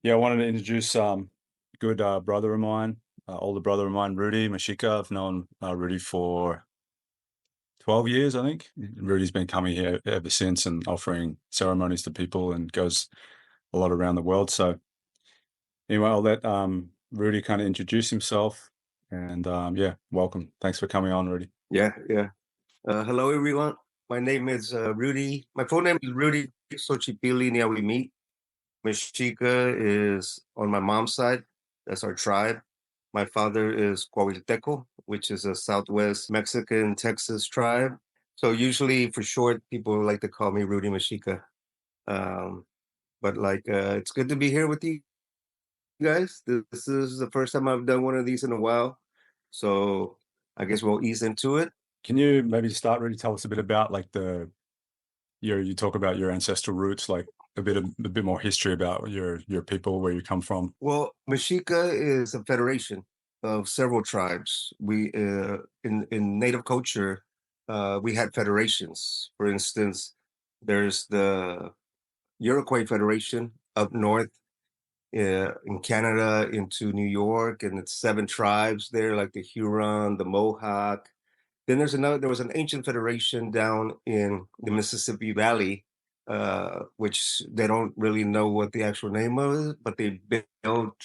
Yeah, I wanted to introduce good brother of mine, older brother of mine, Rudy Mexika. I've known Rudy for 12 years, I think. Rudy's been coming here ever since and offering ceremonies to people and goes a lot around the world. So anyway, I'll let Rudy kind of introduce himself and yeah, welcome. Thanks for coming on, Rudy. Yeah, yeah. Hello, everyone. My name is Rudy. My full name is Rudy Xochipilli. Now we meet. Mexika is on my mom's side. That's our tribe. My father is Cuahuilteco, which is a Southwest Mexican Texas tribe. So usually, for short, people like to call me Rudy Mexika. Um, but it's good to be here with you guys. This is the first time I've done one of these in a while. So I guess we'll ease into it. Can you maybe start, Rudy, tell us a bit about like you talk about your ancestral roots, like a bit more history about your people, where you come from. Well, Mexica is a federation of several tribes. We in Native culture, we had federations. For instance, there's the Iroquois Federation up north in Canada into New York, and it's seven tribes there, like the Huron, the Mohawk. Then there's another. There was an ancient federation down in the Mississippi Valley, which they don't really know what the actual name of it, but they built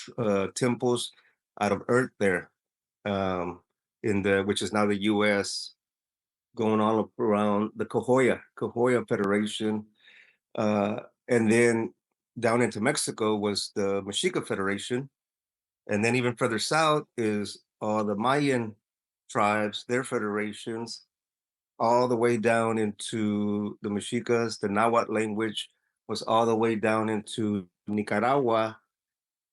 temples out of earth there, in the which is now the U.S. Going all up around the Cahoya Federation, and then down into Mexico was the Mexica Federation, and then even further south is all the Mayan tribes, their federations, all the way down into the Mexicas. The Nahuatl language was all the way down into Nicaragua,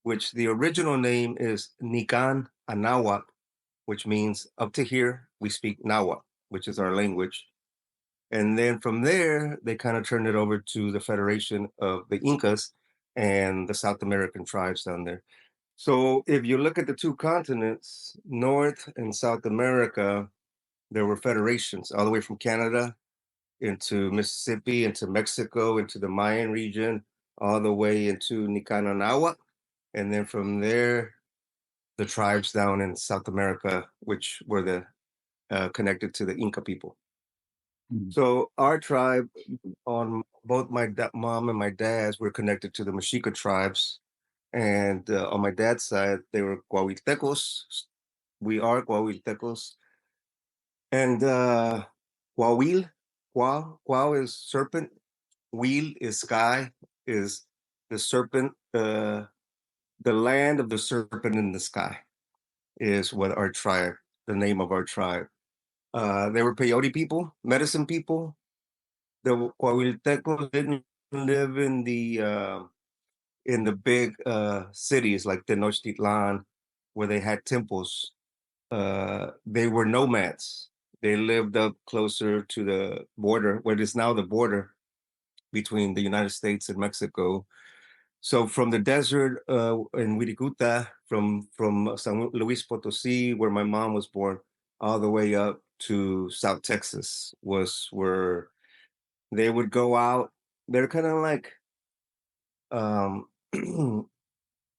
which the original name is Nican Anahuac, which means up to here we speak Nahuatl, which is our language. And then from there, they kind of turned it over to the Federation of the Incas and the South American tribes down there. So if you look at the two continents, North and South America, there were federations all the way from Canada into Mississippi, into Mexico, into the Mayan region, all the way into Nicananawa. And then from there, the tribes down in South America, which were the connected to the Inca people. Mm. So our tribe, on both my mom and my dad's, were connected to the Mexica tribes, and on my dad's side, they were Cuahuiltecos. We are Cuahuiltecos, and Coahuil, Coau is serpent, Wheel is sky, is the serpent, the land of the serpent in the sky is what our tribe, the name of our tribe. They were peyote people, medicine people. The Coahuiltecos didn't live in the big cities like Tenochtitlan, where they had temples. They were nomads. They lived up closer to the border, what is now the border between the United States and Mexico. So from the desert in Wirikuta, from San Luis Potosí, where my mom was born, all the way up to South Texas was where they would go out. They're kind of um,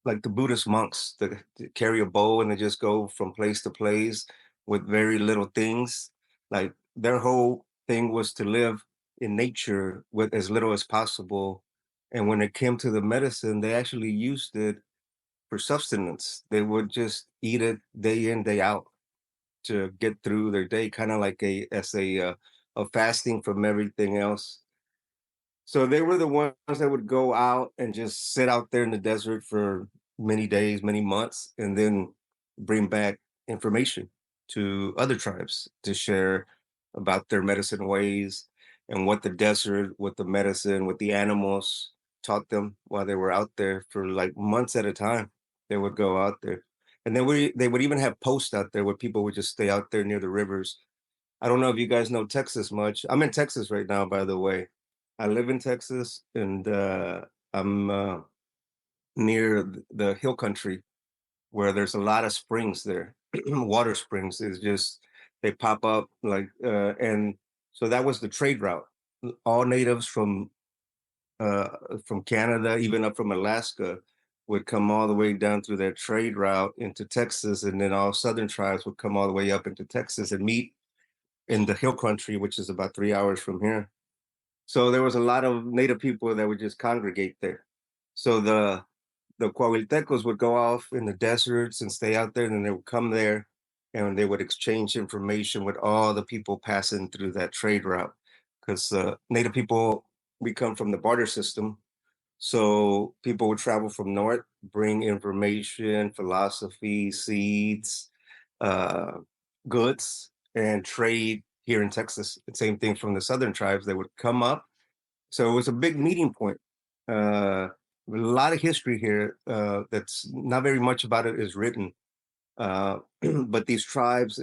like the Buddhist monks that carry a bow and they just go from place to place with very little things. Like their whole thing was to live in nature with as little as possible. And when it came to the medicine, they actually used it for sustenance. They would just eat it day in, day out to get through their day, kind of like a fasting from everything else. So they were the ones that would go out and just sit out there in the desert for many days, many months, and then bring back information to other tribes to share about their medicine ways and what the desert, what the medicine, what the animals taught them while they were out there for like months at a time. They would go out there. And then they would even have posts out there where people would just stay out there near the rivers. I don't know if you guys know Texas much. I'm in Texas right now, by the way. I live in Texas, and I'm near the hill country where there's a lot of springs there. Water springs is just they pop up and so that was the trade route. All natives from Canada, even up from Alaska, would come all the way down through their trade route into Texas, and then all southern tribes would come all the way up into Texas and meet in the hill country, which is about 3 hours from here. So there was a lot of native people that would just congregate there. So the Cuahuiltecos would go off in the deserts and stay out there, and then they would come there and they would exchange information with all the people passing through that trade route. Because native people, we come from the barter system. So people would travel from north, bring information, philosophy, seeds, uh, goods, and trade here in Texas. The same thing from the southern tribes. They would come up, so it was a big meeting point. A lot of history here. That's not very much about it is written, but these tribes,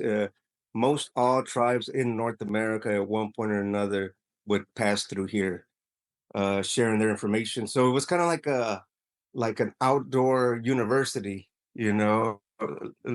most all tribes in North America at one point or another would pass through here, sharing their information. So it was kind of like an outdoor university,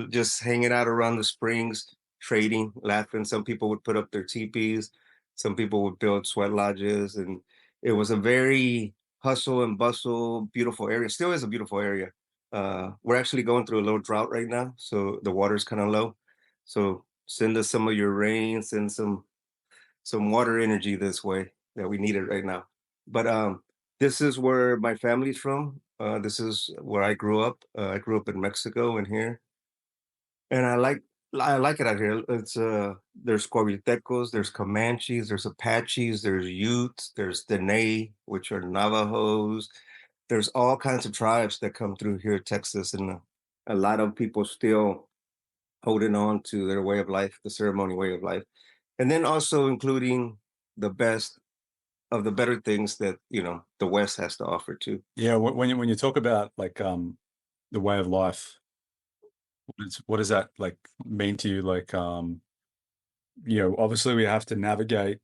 just hanging out around the springs, trading, laughing. Some people would put up their teepees, some people would build sweat lodges, and it was a very hustle and bustle, beautiful area. Still is a beautiful area. We're actually going through a little drought right now, so the water's kind of low. So send us some of your rain, send some water energy this way that we need it right now. But this is where my family's from. This is where I grew up. I grew up in Mexico and here, and I like it out here. It's there's Cuahuiltecos, there's Comanches, there's Apaches, there's Utes, there's Dene, which are Navajos. There's all kinds of tribes that come through here, Texas, and a lot of people still holding on to their way of life, the ceremony way of life, and then also including the best of the better things that the West has to offer too. Yeah, when you talk about like the way of life, what does that like mean to you? Like obviously we have to navigate,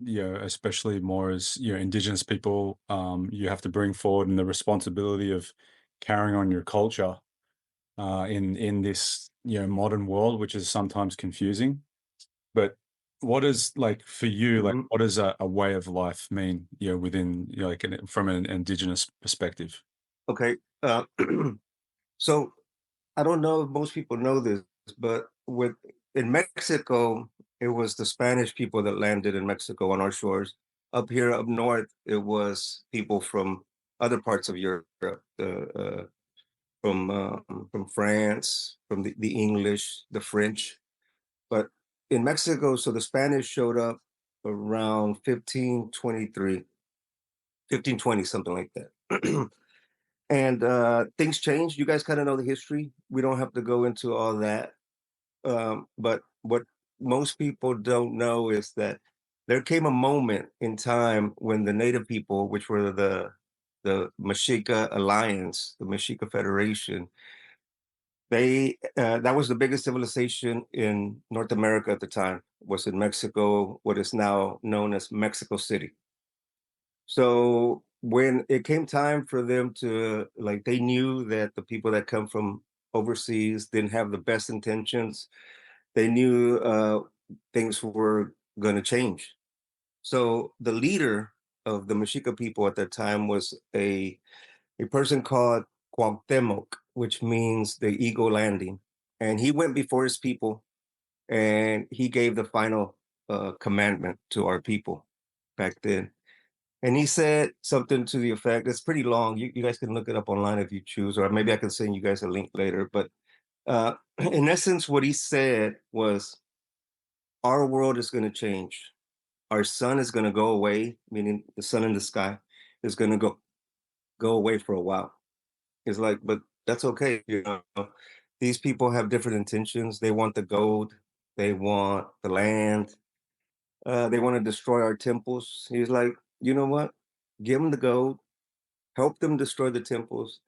especially more as indigenous people, you have to bring forward and the responsibility of carrying on your culture in this modern world, which is sometimes confusing. But what is like for you, like Mhm. what does a way of life mean, within like from an indigenous perspective? Okay, so I don't know if most people know this, but with in Mexico, it was the Spanish people that landed in Mexico on our shores. Up here, up north, it was people from other parts of Europe, from France, from the English, the French. But in Mexico, so the Spanish showed up around 1523, 1520, something like that. And things changed. You guys kind of know the history. We don't have to go into all that. But what most people don't know is that there came a moment in time when the native people, which were the Mexika Alliance, the Mexika Federation, they that was the biggest civilization in North America at the time. Was in Mexico, what is now known as Mexico City. So when it came time for them to like, they knew that the people that come from overseas didn't have the best intentions. They knew things were going to change. So the leader of the Mexica people at that time was a person called Cuauhtemoc, which means the eagle landing. And he went before his people and he gave the final commandment to our people back then. And he said something to the effect, it's pretty long. You guys can look it up online if you choose, or maybe I can send you guys a link later. But in essence, what he said was, our world is going to change. Our sun is going to go away, meaning the sun in the sky is going to go away for a while. It's like, but that's okay. These people have different intentions. They want the gold. They want the land. They want to destroy our temples. He's like, you know what? Give them the gold. Help them destroy the temples.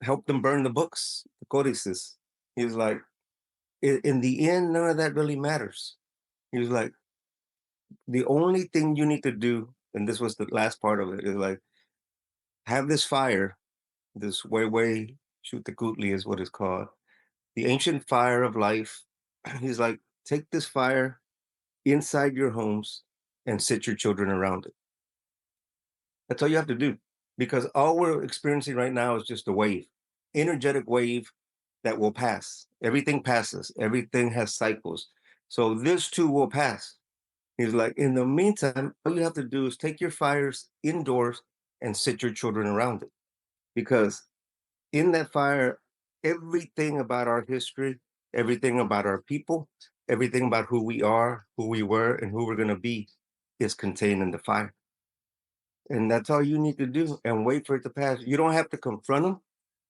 Help them burn the books, the codices. He's like, in the end, none of that really matters. He was like, the only thing you need to do, and this was the last part of it, is like, have this fire, this way shoot the Gutli is what it's called, the ancient fire of life. He's like, take this fire inside your homes and sit your children around it. That's all you have to do, because all we're experiencing right now is just a wave. energetic wave that will pass. Everything passes. Everything has cycles. So this too will pass. He's like, in the meantime, all you have to do is take your fires indoors and sit your children around it. Because in that fire, everything about our history, everything about our people, everything about who we are, who we were, and who we're going to be is contained in the fire. And that's all you need to do and wait for it to pass. You don't have to confront them.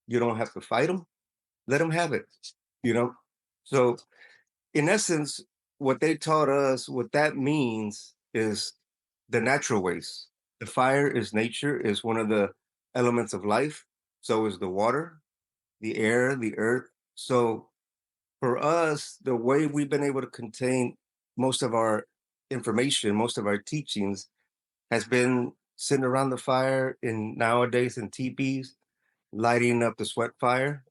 You don't have to fight them. Let them have it, you know? So, in essence, what they taught us, what that means is the natural ways. The fire is nature, is one of the elements of life. So is the water, the air, the earth. So for us, the way we've been able to contain most of our information, most of our teachings, has been sitting around the fire in nowadays in teepees, lighting up the sweat fire.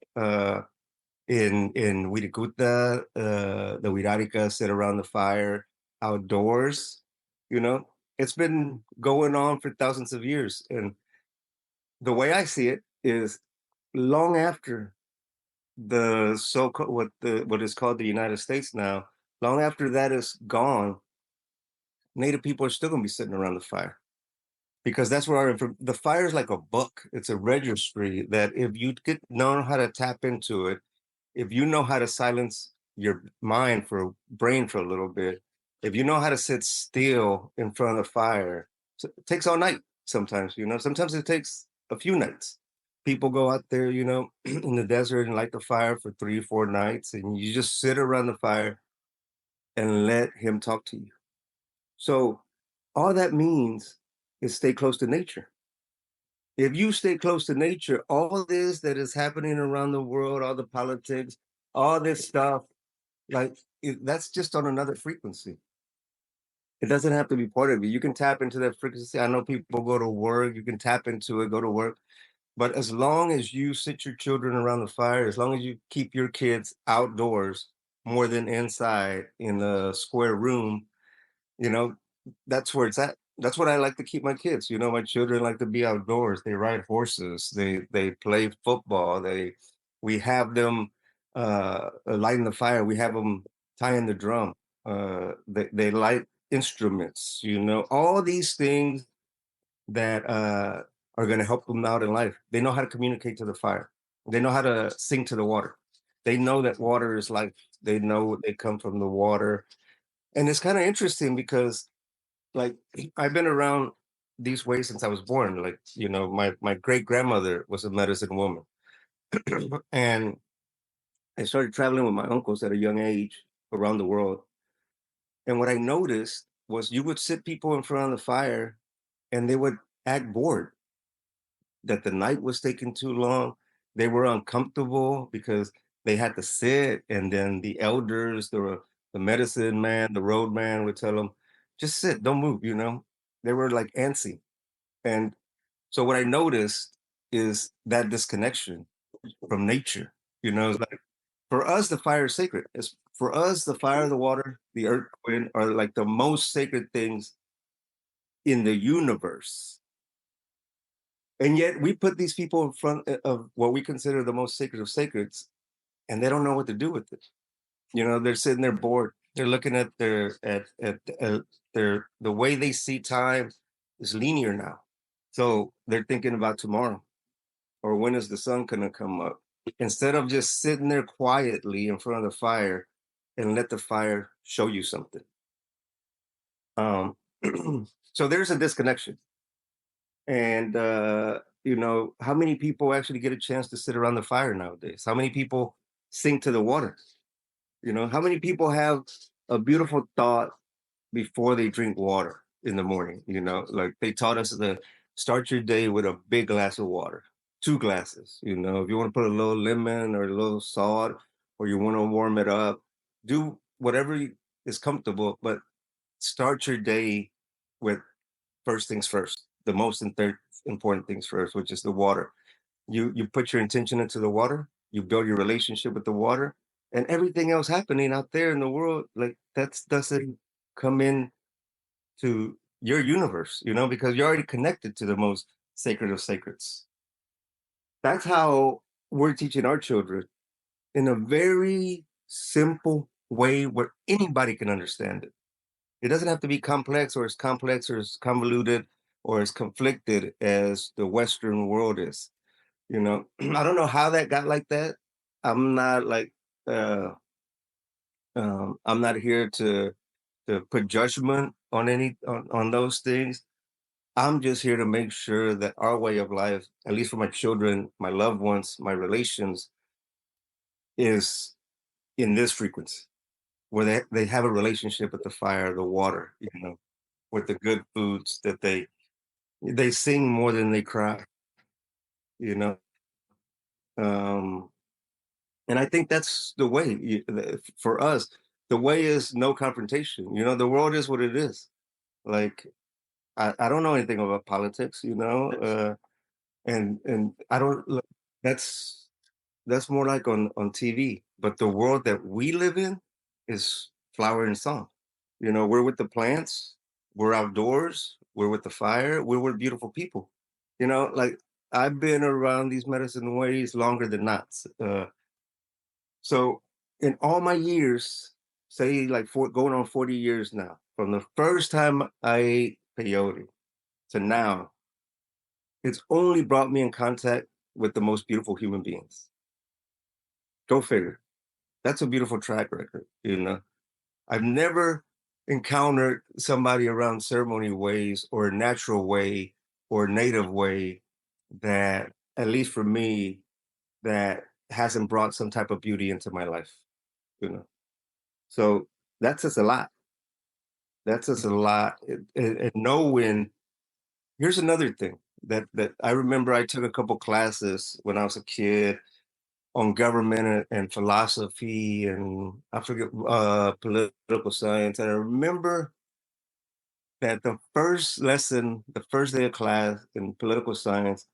In Wirikuta, the Wirarika sit around the fire outdoors. You know, it's been going on for thousands of years, and the way I see it is long after the so-called what is called the United States now, long after that is gone, Native people are still going to be sitting around the fire because that's where the fire is like a book. It's a registry that if you get know how to tap into it, if you know how to silence your mind for brain for a little bit, if you know how to sit still in front of the fire, so it takes all night sometimes, you know, sometimes it takes a few nights. People go out there, you know, in the desert and light the fire for 3 or 4 nights, and you just sit around the fire and let him talk to you. So all that means is stay close to nature. If you stay close to nature, all this that is happening around the world, all the politics, all this stuff, like that's just on another frequency. It doesn't have to be part of you. You can tap into that frequency. I know people go to work, you can tap into it, go to work. But as long as you sit your children around the fire, as long as you keep your kids outdoors more than inside in a square room, you know, that's where it's at. That's what I like to keep my kids. You know, my children like to be outdoors. They ride horses. They play football. We have them lighting the fire. We have them tying the drum. They light instruments. You know, all these things that are going to help them out in life. They know how to communicate to the fire. They know how to sing to the water. They know that water is life. They know they come from the water. And it's kind of interesting because like I've been around these ways since I was born. Like, you know, my great grandmother was a medicine woman. And I started traveling with my uncles at a young age around the world. And what I noticed was you would sit people in front of the fire and they would act bored, that the night was taking too long. They were uncomfortable because they had to sit, and then the elders, the medicine man, the road man would tell them, just sit, don't move, you know. They were like antsy. And so what I noticed is that disconnection from nature. You know, it's like for us, the fire is sacred. It's for us, the fire, the water, the earth, wind are like the most sacred things in the universe. And yet we put these people in front of what we consider the most sacred of sacreds, and they don't know what to do with it. You know, they're sitting there bored. They're looking at their the way they see time is linear now. So they're thinking about tomorrow or when is the sun gonna come up? Instead of just sitting there quietly in front of the fire and let the fire show you something. Um, so there's a disconnection. And you know, how many people actually get a chance to sit around the fire nowadays? How many people sing to the water? You know, how many people have a beautiful thought before they drink water in the morning? You know, like they taught us to start your day with a big glass of water, 2 glasses. You know, if you want to put a little lemon or a little salt, or you want to warm it up, do whatever is comfortable, but start your day with first things first, the most important things first, which is the water. You put your intention into the water, you build your relationship with the water, and everything else happening out there in the world, like that doesn't come in to your universe, you know, because you're already connected to the most sacred of sacreds. That's how we're teaching our children in a very simple way where anybody can understand it. It doesn't have to be complex or as convoluted or as conflicted as the Western world is. You know, I don't know how that got like that. I'm not like uh I'm not here to put judgment on on those things. I'm just here to make sure that our way of life, at least for my children, my loved ones, my relations, is in this frequency where they have a relationship with the fire, the water, you know, with the good foods that they sing more than they cry, you know. Um, and I think that's the way for us. The way is no confrontation. You know, the world is what it is. Like I don't know anything about politics, you know, and I don't. That's that's more like on TV. But the world that we live in is flower and song. You know, we're with the plants, we're outdoors, we're with the fire, we're with beautiful people. You know, like I've been around these medicine ways longer than not. So in all my years, say like going on 40 years now, from the first time I ate peyote to now, it's only brought me in contact with the most beautiful human beings. Go figure. That's a beautiful track record, you know. I've never encountered somebody around ceremony ways or a natural way or native way that, at least for me, that hasn't brought some type of beauty into my life, you know. So that's just a lot. That's just a lot. And knowing, here's another thing that I remember I took a couple classes when I was a kid on government and philosophy and I forget political science. And I remember that the first lesson, the first day of class in political science,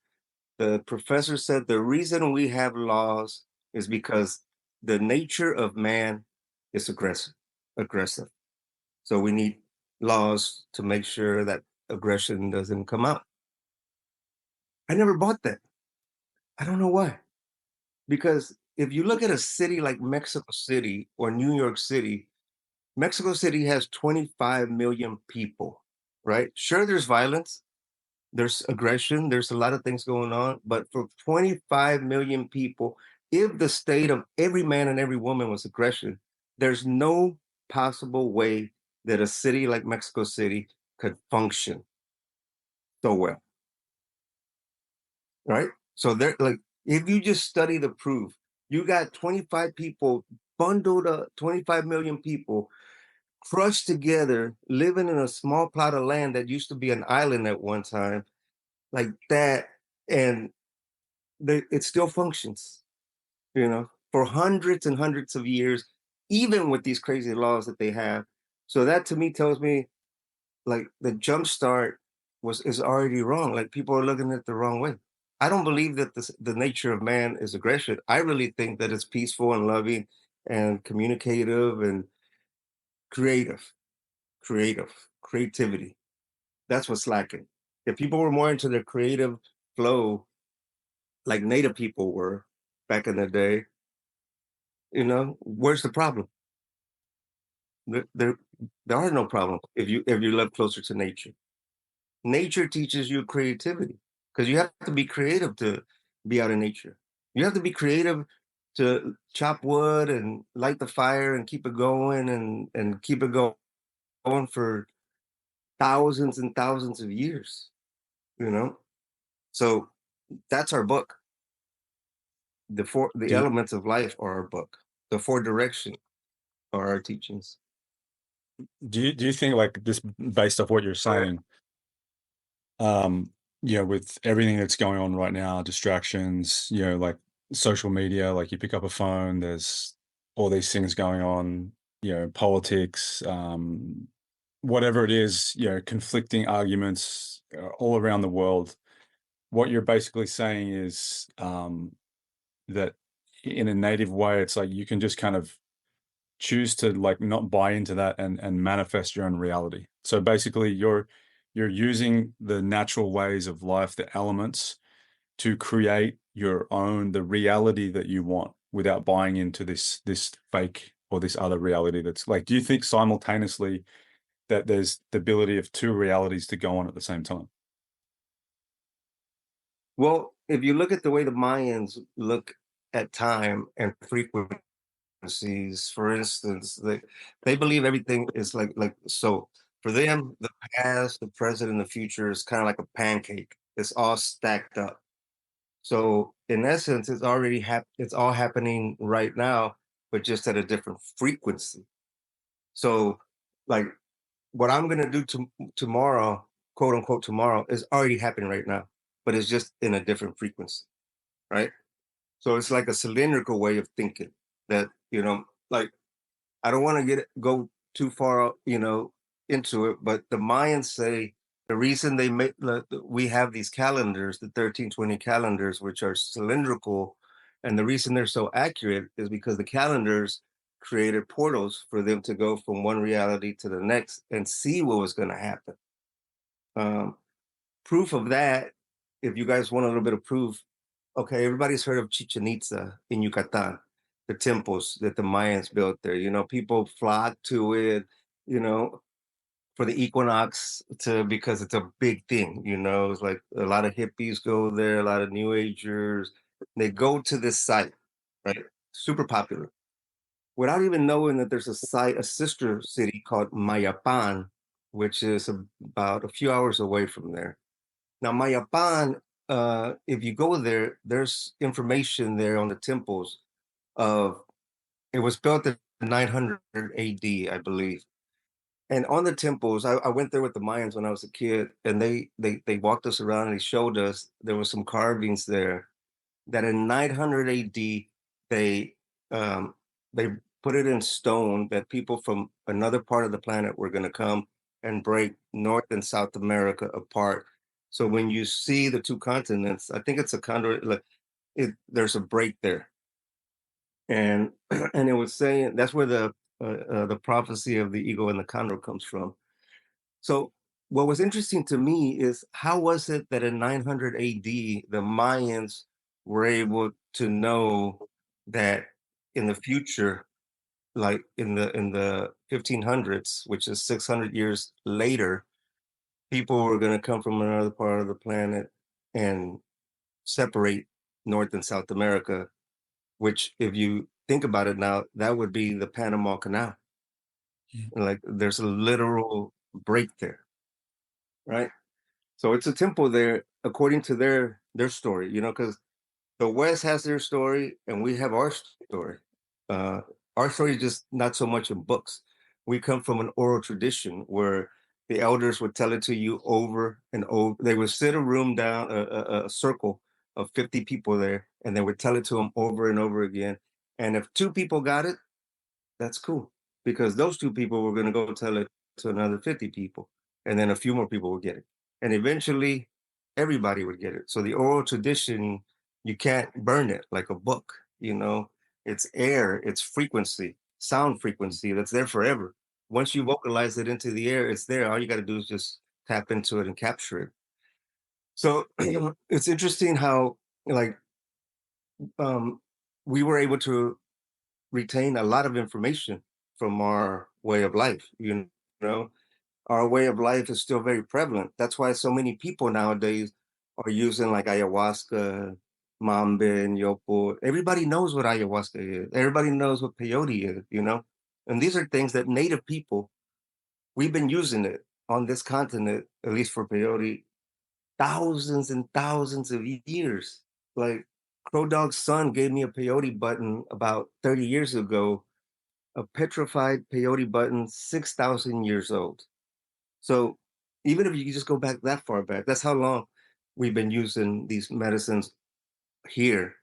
the professor said the reason we have laws is because the nature of man is aggressive. So we need laws to make sure that aggression doesn't come out. I never bought that. I don't know why. Because if you look at a city like Mexico City or New York City, Mexico City has 25 million people, right? Sure, there's violence, there's aggression, there's a lot of things going on, but for 25 million people, if the state of every man and every woman was aggression, there's no possible way that a city like Mexico City could function so well, right? So they're like, if you just study the proof, you got 25 people bundled up, 25 million people crushed together, living in a small plot of land that used to be an island at one time, like that, and it still functions, you know, for hundreds and hundreds of years, even with these crazy laws that they have. So that to me tells me like the jump start is already wrong. Like people are looking at it the wrong way. I don't believe that the nature of man is aggression. I really think that it's peaceful and loving and communicative and creative, creativity. That's what's lacking. If people were more into their creative flow, like Native people were back in the day, you know, where's the problem? There, there are no problems if you live closer to nature. Nature teaches you creativity because you have to be creative to be out in nature. You have to be creative to chop wood and light the fire and keep it going and keep it going for thousands and thousands of years, you know? So that's our book. The Do elements of life are our book. The four directions are our teachings. do you think like this based off what you're saying, um, with everything that's going on right now, distractions, like social media, like you pick up a phone, there's all these things going on, politics, whatever it is, conflicting arguments all around the world. What you're basically saying is that in a native way, it's like you can just kind of choose to like not buy into that and manifest your own reality. So basically you're using the natural ways of life, the elements, to create the reality that you want without buying into this fake or this other reality that's like, do you think simultaneously that there's the ability of two realities to go on at the same time? Well, if you look at the way the Mayans look at time and frequencies, for instance, they believe everything is like so. For them, the past, the present, and the future is kind of like a pancake. It's all stacked up. So in essence, it's all happening right now, but just at a different frequency. So like what I'm gonna do tomorrow, quote unquote tomorrow, is already happening right now, but it's just in a different frequency, right? So it's like a cylindrical way of thinking that, like I don't want to go too far, into it, but the Mayans say the reason they make we have these calendars, the 1320 calendars, which are cylindrical, and the reason they're so accurate is because the calendars created portals for them to go from one reality to the next and see what was going to happen. Um, Proof of that, if you guys want a little bit of proof, okay, everybody's heard of Chichen Itza in Yucatan, the temples that the Mayans built there. People flock to it, you know, for the equinox because it's a big thing. It's like a lot of hippies go there, a lot of new agers. They go to this site, right? Super popular. Without even knowing that there's a sister city called Mayapan, which is about a few hours away from there. Now, Mayapan, if you go there, there's information there on the temples of it was built in 900 AD, I believe. And on the temples, I went there with the Mayans when I was a kid, and they walked us around and they showed us there was some carvings there that in 900 AD they um, they put it in stone that people from another part of the planet were going to come and break North and South America apart. So when you see the two continents, I think it's a condor. Like there's a break there, and and it was saying that's where the prophecy of the eagle and the condor comes from. So what was interesting to me is how was it that in 900 AD the Mayans were able to know that in the future, like in the 1500s, which is 600 years later, people were going to come from another part of the planet and separate North and South America, which if you think about it now, that would be the Panama Canal. Mm. Like there's a literal break there, right? So it's a temple there according to their story, because the West has their story and we have our story. Uh, our story is just not so much in books. We come from an oral tradition where the elders would tell it to you over and over. They would sit a room down, a circle of 50 people there, and they would tell it to them over and over again. And if two people got it, that's cool because those two people were going to go tell it to another 50 people, and then a few more people would get it. And eventually, everybody would get it. So the oral tradition, you can't burn it like a book, it's air, it's frequency, sound frequency that's there forever. Once you vocalize it into the air, it's there. All you got to do is just tap into it and capture it. So it's interesting how, like, um, we were able to retain a lot of information from our way of life. Know, our way of life is still very prevalent. That's why so many people nowadays are using like ayahuasca, mambe, and yopo. Everybody knows what ayahuasca is. Everybody knows what peyote is. And these are things that native people, we've been using it on this continent, at least for peyote, thousands and thousands of years. Like Crow Dog's son gave me a peyote button about 30 years ago, a petrified peyote button, 6,000 years old. So even if you just go back that far back, that's how long we've been using these medicines here.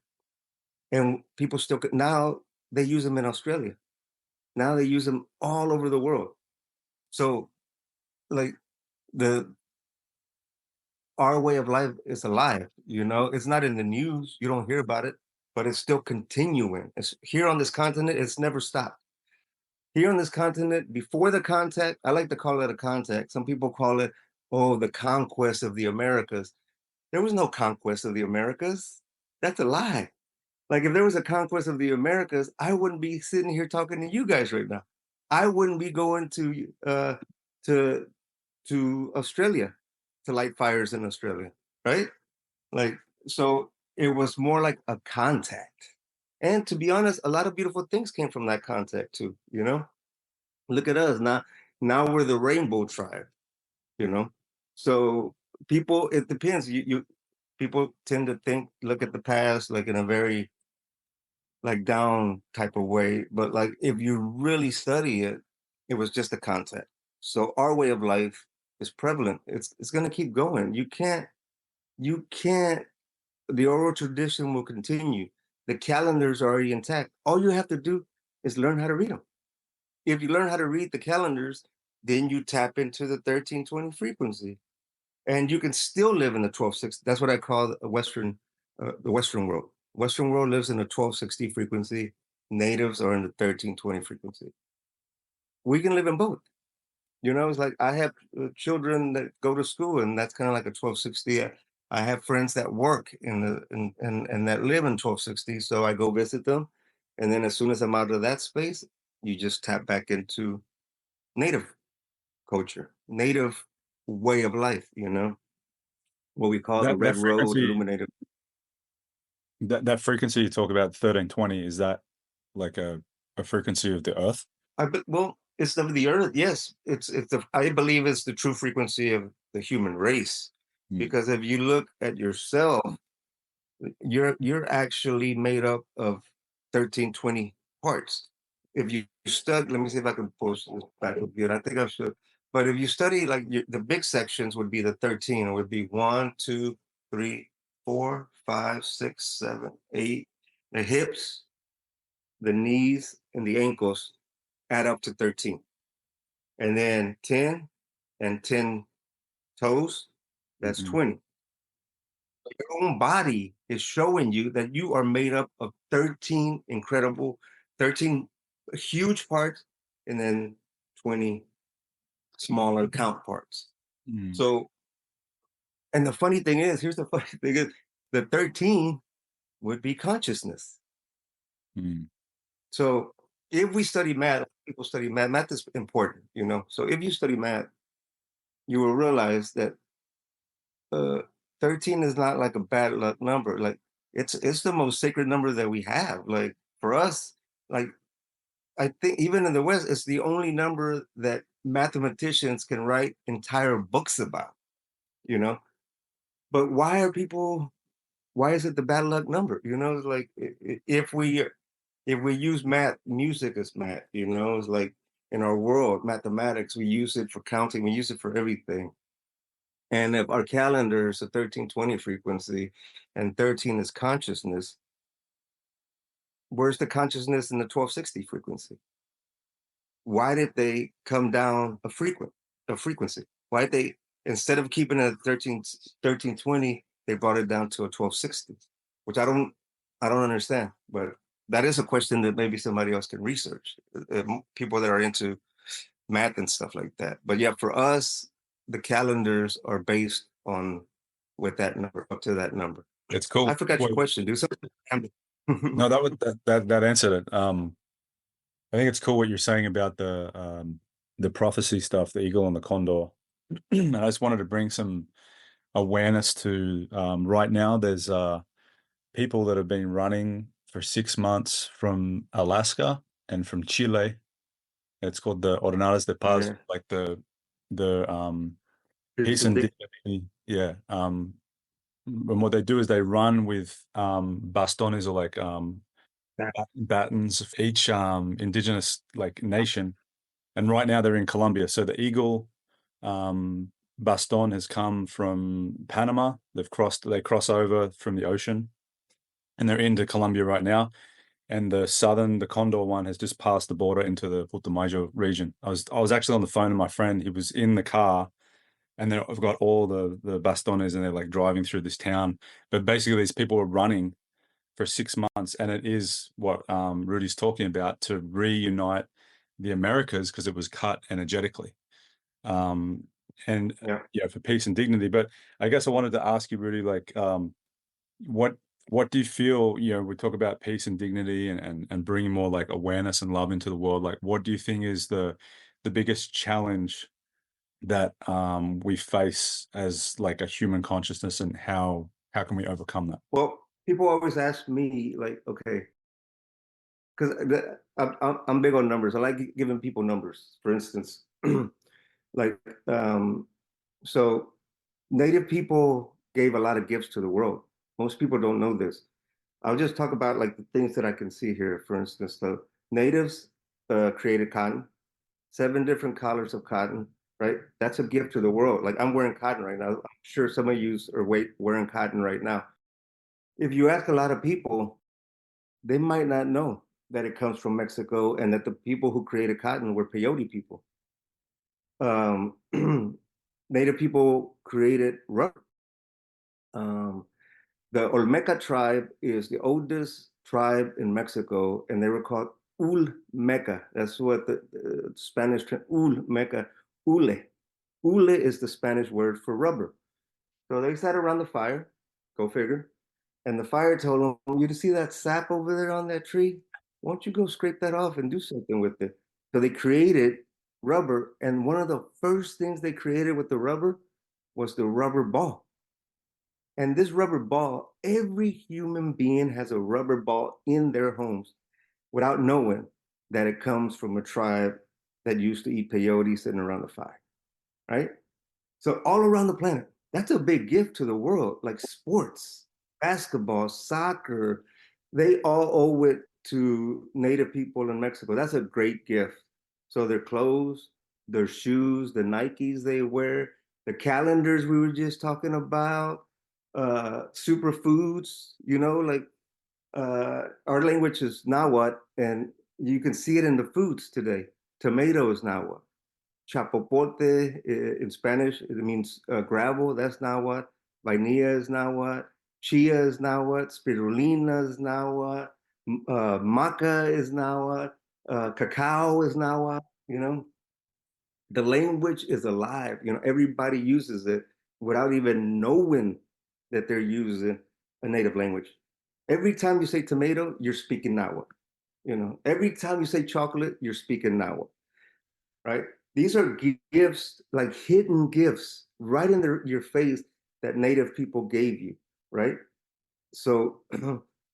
And people still now they use them in Australia. Now they use them all over the world. So like the our way of life is alive, it's not in the news. You don't hear about it, but it's still continuing. It's here on this continent, it's never stopped. Here on this continent, before the contact, I like to call it a contact. Some people call it, oh, the conquest of the Americas. There was no conquest of the Americas. That's a lie. Like if there was a conquest of the Americas, I wouldn't be sitting here talking to you guys right now. I wouldn't be going to Australia to light fires in Australia, right? Like so it was more like a contact. And to be honest, a lot of beautiful things came from that contact too, you know? Look at us now. Now we're the rainbow tribe, you know. So people, it depends. You people tend to think, look at the past like in a very like down type of way, but like if you really study it, it was just a concept. So our way of life is prevalent. It's going to keep going. You can't. The oral tradition will continue. The calendars are already intact. All you have to do is learn how to read them. If you learn how to read the calendars, then you tap into the 1320 frequency, and you can still live in the 1260. That's what I call the Western world. Western world lives in the 1260 frequency. Natives are in the 1320 frequency. We can live in both. You know, it's like I have children that go to school, and that's kind of like a 1260. I have friends that work in the and that live in 1260, so I go visit them, and then as soon as I'm out of that space, you just tap back into native culture, native way of life. You know, what we call the That red road frequency, illuminated. that frequency you talk about, 1320, is that like a frequency of the Earth? Well, it's of the earth. Yes, it's the I believe it's the true frequency of the human race, Mm. because if you look at yourself, you're actually made up of 1320 parts. If you study, let me see if I can post this back up good. I think I should. But if you study like the big sections would be the 13. It would be one, two, three, four, five, six, seven, eight. The hips, the knees, and the ankles add up to 13. And then 10 and 10 toes, that's Mhm. 20. Your own body is showing you that you are made up of 13 incredible, 13 huge parts, and then 20 smaller counterparts. Mm. So, and the funny thing is, here's the funny thing is, the 13 would be consciousness. Mm. So if we study math, people study math, math is important, you know. So if you study math, you will realize that uh 13 is not like a bad luck number. Like it's the most sacred number that we have. Like for us, like I think even in the West, it's the only number that mathematicians can write entire books about, you know. But why is it the bad luck number? You know, it's like if we use math, music is math, you know, it's like in our world, mathematics, we use it for counting, we use it for everything. And if our calendar is a 1320 frequency and 13 is consciousness, where's the consciousness in the 1260 frequency? Why did they come down a frequency? Why did they, instead of keeping it at 1320, they brought it down to a 1260, which I don't understand. But that is a question that maybe somebody else can research. People that are into math and stuff like that. But yeah, for us, the calendars are based on with that number, up to that number. It's I cool. forgot your Well, question, dude. no, that answered it. I think it's cool what you're saying about the prophecy stuff, the eagle and the condor. And I just wanted to bring some awareness to right now. There's people that have been running for 6 months from Alaska and from Chile. It's called the Jornadas de Paz, Yeah, like the it's peace and indic- dignity. Yeah. And what they do is they run with bastones, or like batons of each indigenous like nation. And right now they're in Colombia. So the eagle baston has come from Panama. They cross over from the ocean, and they're into Colombia right now. And the condor one has just passed the border into the Putumayo region. I was actually on the phone with my friend. He was in the car, and then I've got all the bastones, and they're like driving through this town. But basically, these people are running for 6 months, and it is what Rudy's talking about, to reunite the Americas, because it was cut energetically. Um, and Yeah. yeah, for peace and dignity. But I guess I wanted to ask you, really, like, what what do you feel? We talk about peace and dignity, and bringing more like awareness and love into the world. Like, what do you think is the biggest challenge that we face as like a human consciousness, and how can we overcome that? Well, people always ask me, like, okay, because I'm big on numbers. I like giving people numbers. For instance, like, so Native people gave a lot of gifts to the world. Most people don't know this. I'll just talk about like the things that I can see here. For instance, the natives created cotton, 7 different colors of cotton, right? That's a gift to the world. Like I'm wearing cotton right now. I'm sure some of you are wearing cotton right now. If you ask a lot of people, they might not know that it comes from Mexico and that the people who created cotton were peyote people. Um, Native people created rubber. Um, the Olmeca tribe is the oldest tribe in Mexico, and they were called Ulmeca. That's what the Spanish Ulmeca, ule. Ule is the Spanish word for rubber. So they sat around the fire, go figure. And the fire told them, you see that sap over there on that tree? Why don't you go scrape that off and do something with it? So they created rubber. And one of the first things they created with the rubber was the rubber ball. And this rubber ball, every human being has a rubber ball in their homes without knowing that it comes from a tribe that used to eat peyote sitting around the fire, right? So all around the planet, that's a big gift to the world, like sports, basketball, soccer, they all owe it to Native people in Mexico. That's a great gift. So their clothes, their shoes, the Nikes they wear, the calendars we were just talking about, superfoods, like our language is Nahuatl, and you can see it in the foods today. Tomato is Nahuatl. Chapopote in Spanish, it means gravel. That's Nahuatl. Vainilla is Nahuatl. Chia is Nahuatl. Spirulina is Nahuatl. Maca is Nahuatl. Cacao is Nahuatl. The language is alive. Everybody uses it without even knowing that they're using a native language. Every time you say tomato, you're speaking Nahuatl. Every time you say chocolate, you're speaking Nahuatl, right? These are gifts, like hidden gifts, right in your face that Native people gave you, right? So,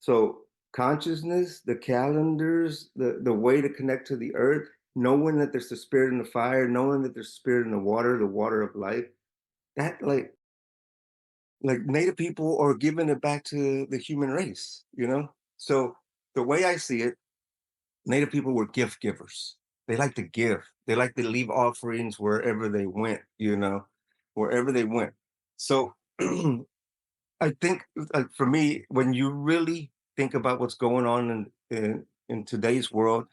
so consciousness, the calendars, the way to connect to the earth, knowing that there's the spirit in the fire, knowing that there's spirit in the water of life. That like Native people are giving it back to the human race. So the way I see it, Native people were gift givers. They like to give. They like to leave offerings wherever they went, wherever they went. So I think, like, for me, when you really think about what's going on in today's world,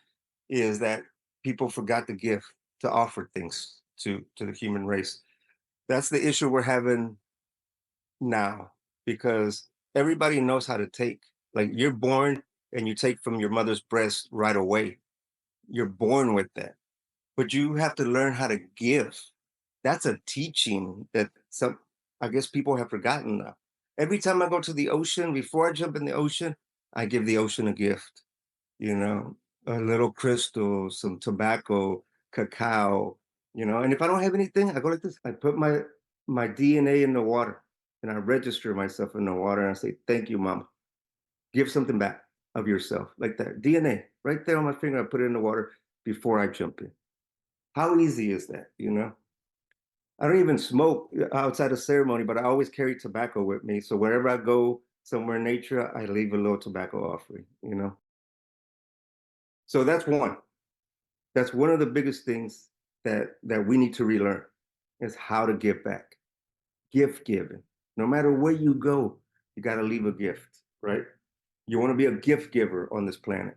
is that people forgot to give, to offer things to the human race. That's the issue we're having now, because everybody knows how to take. Like you're born and you take from your mother's breast right away. You're born with that, but you have to learn how to give. That's a teaching that I guess people have forgotten now. Every time I go to the ocean, before I jump in the ocean, I give the ocean a gift, you know, a little crystal, some tobacco, cacao. And if I don't have anything, I go like this. I put my DNA in the water and I register myself in the water and I say, thank you, mama. Give something back of yourself, like that. DNA right there on my finger. I put it in the water before I jump in. How easy is that? I don't even smoke outside of ceremony, but I always carry tobacco with me. So wherever I go, somewhere in nature, I leave a little tobacco offering. So that's one. That's one of the biggest things that we need to relearn is how to give back. Gift giving. No matter where you go, you got to leave a gift, right? You want to be a gift giver on this planet.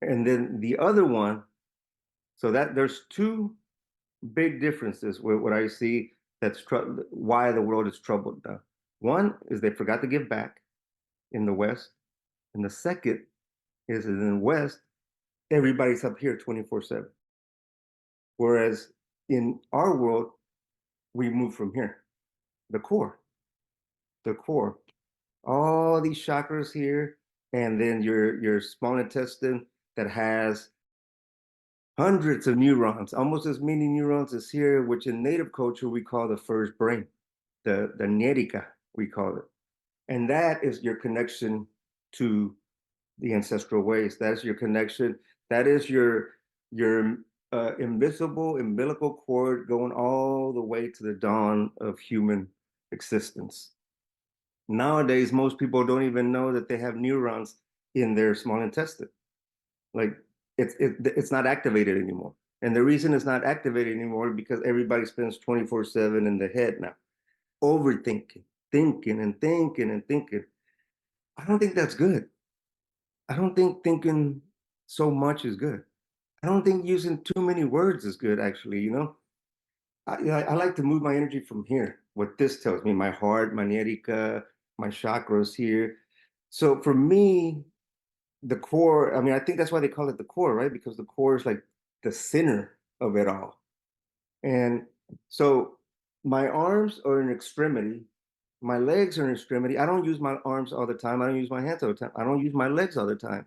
And then the other one, so that there's two big differences with what I see why the world is troubled now. One is they forgot to give back in the West. And the second is in the West, everybody's up here 24/7. Whereas in our world, we move from here. The core, the core. All these chakras here, and then your small intestine that has hundreds of neurons, almost as many neurons as here, which in native culture we call the first brain, the Mexika, we call it. And that is your connection to the ancestral ways. That is your connection. That is your invisible umbilical cord going all the way to the dawn of human existence. Nowadays, most people don't even know that they have neurons in their small intestine. Like it's not activated anymore. And the reason it's not activated anymore because everybody spends 24/7 in the head now, overthinking, thinking and thinking and thinking. I don't think that's good. I don't think thinking so much is good. I don't think using too many words is good, actually, you know? I like to move my energy from here, what this tells me, my heart, my Mexika, my chakras here. So for me, the core, I mean, I think that's why they call it the core, right? Because the core is like the center of it all. And so my arms are an extremity. My legs are an extremity. I don't use my arms all the time. I don't use my hands all the time. I don't use my legs all the time.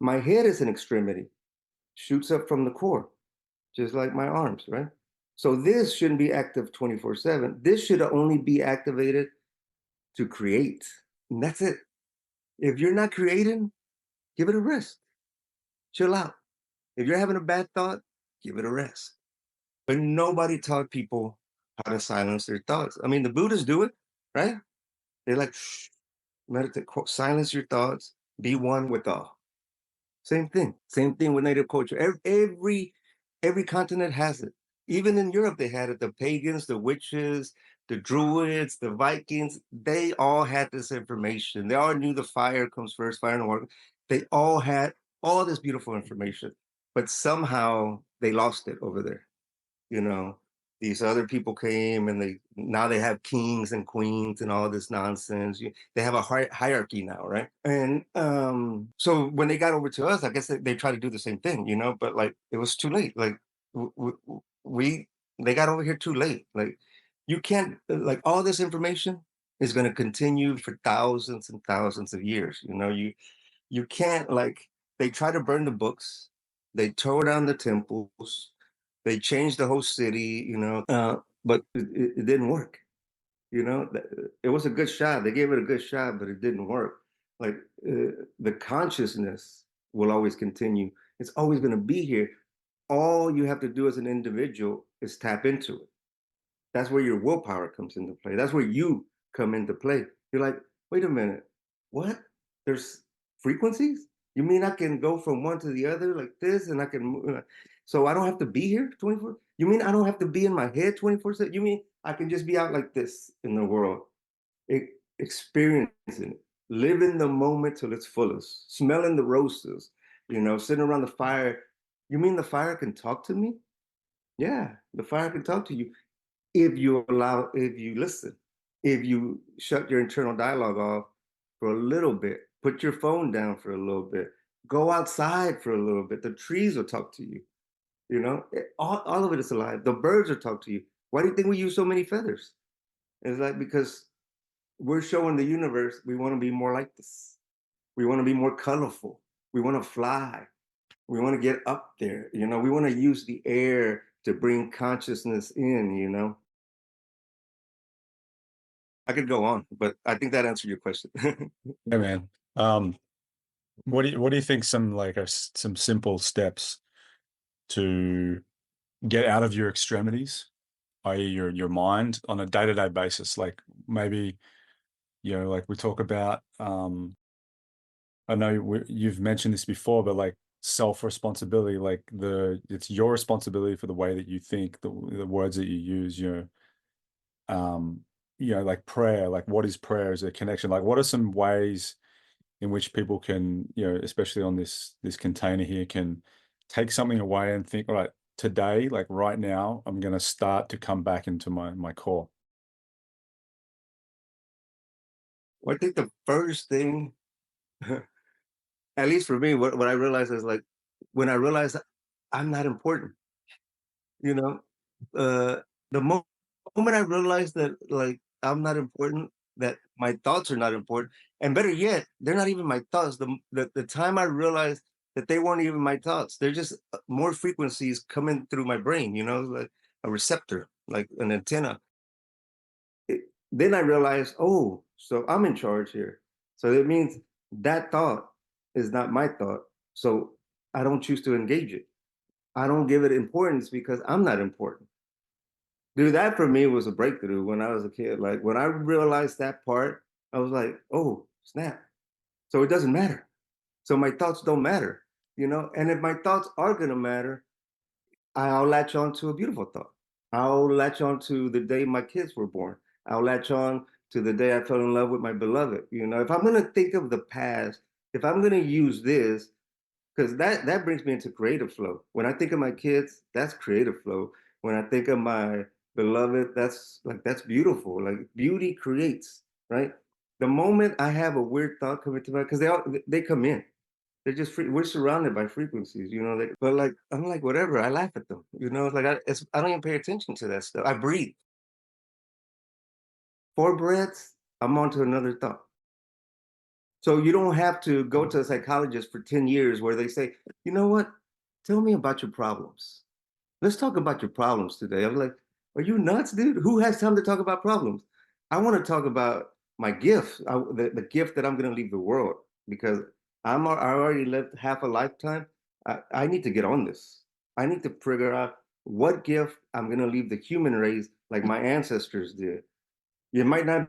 My head is an extremity, shoots up from the core, just like my arms, right? So this shouldn't be active 24/7. This should only be activated to create. And that's it. If you're not creating, give it a rest. Chill out. If you're having a bad thought, give it a rest. But nobody taught people how to silence their thoughts. I mean, the Buddhists do it, right? They're like, shh, meditate, silence your thoughts, be one with all. Same thing. Same thing with native culture. Every continent has it. Even in Europe, they had it. The pagans, the witches, the druids, the Vikings, they all had this information. They all knew the fire comes first, fire and water. They all had all this beautiful information, but somehow they lost it over there. You know, these other people came and they now they have kings and queens and all this nonsense. They have a hierarchy now, right? And so when they got over to us, I guess they tried to do the same thing, you know, but like it was too late. Like we they got over here too late. Like you can't like all this information is going to continue for thousands and thousands of years. You know, you can't like they try to burn the books, they tore down the temples, they changed the whole city, you know, but it didn't work. You know, it was a good shot. They gave it a good shot, but it didn't work. Like the consciousness will always continue. It's always going to be here. All you have to do as an individual is tap into it. That's where your willpower comes into play. That's where you come into play. You're like, wait a minute, what? There's frequencies? You mean I can go from one to the other like this and I can move? So I don't have to be here 24? You mean I don't have to be in my head 24/7? You mean I can just be out like this in the world, experiencing it, living the moment till its fullest, smelling the roses, you know, sitting around the fire. You mean the fire can talk to me? Yeah, the fire can talk to you if you allow, if you listen, if you shut your internal dialogue off for a little bit, put your phone down for a little bit, go outside for a little bit. The trees will talk to you. You know, all of it is alive. The birds will talk to you. Why do you think we use so many feathers? It's like because we're showing the universe we want to be more like this. We want to be more colorful. We want to fly. We want to get up there. You know, we want to use the air to bring consciousness in, you know. I could go on, but I think that answered your question. Hey man, um, what do you think some like some simple steps to get out of your extremities, i.e. your mind on a day-to-day basis? Like maybe, like we talk about, I know you've mentioned this before, but like self-responsibility, like it's your responsibility for the way that you think, the words that you use, um, like prayer, like what is prayer as a connection? Like what are some ways in which people can, especially on this container here, can take something away and think, all right, today, like right now, I'm going to start to come back into my core. Well, I think the first thing, at least for me, what I realized is like when I realized I'm not important, you know, the most moment I realized that, like, I'm not important, that my thoughts are not important, and better yet, they're not even my thoughts. The time I realized that they weren't even my thoughts, they're just more frequencies coming through my brain, like a receptor, like an antenna. Then I realized, oh, so I'm in charge here. So it means that thought is not my thought. So I don't choose to engage it. I don't give it importance because I'm not important. Dude, that for me was a breakthrough when I was a kid. Like when I realized that part, I was like, oh, snap. So it doesn't matter. So my thoughts don't matter. And if my thoughts are going to matter, I'll latch on to a beautiful thought. I'll latch on to the day my kids were born. I'll latch on to the day I fell in love with my beloved. If I'm going to think of the past, if I'm going to use this, because that brings me into creative flow. When I think of my kids, that's creative flow. When I think of my beloved, that's beautiful. Like beauty creates, right? The moment I have a weird thought come into my, because they come in, they're just we're surrounded by frequencies. But like I'm like whatever. I laugh at them. Like I don't even pay attention to that stuff. I breathe. 4 breaths. I'm on to another thought. So you don't have to go to a psychologist for 10 years where they say, you know what? Tell me about your problems. Let's talk about your problems today. I'm like, are you nuts, dude? Who has time to talk about problems? I want to talk about my gift, the gift that I'm going to leave the world because I already lived half a lifetime. I need to get on this. I need to figure out what gift I'm going to leave the human race like my ancestors did. It might not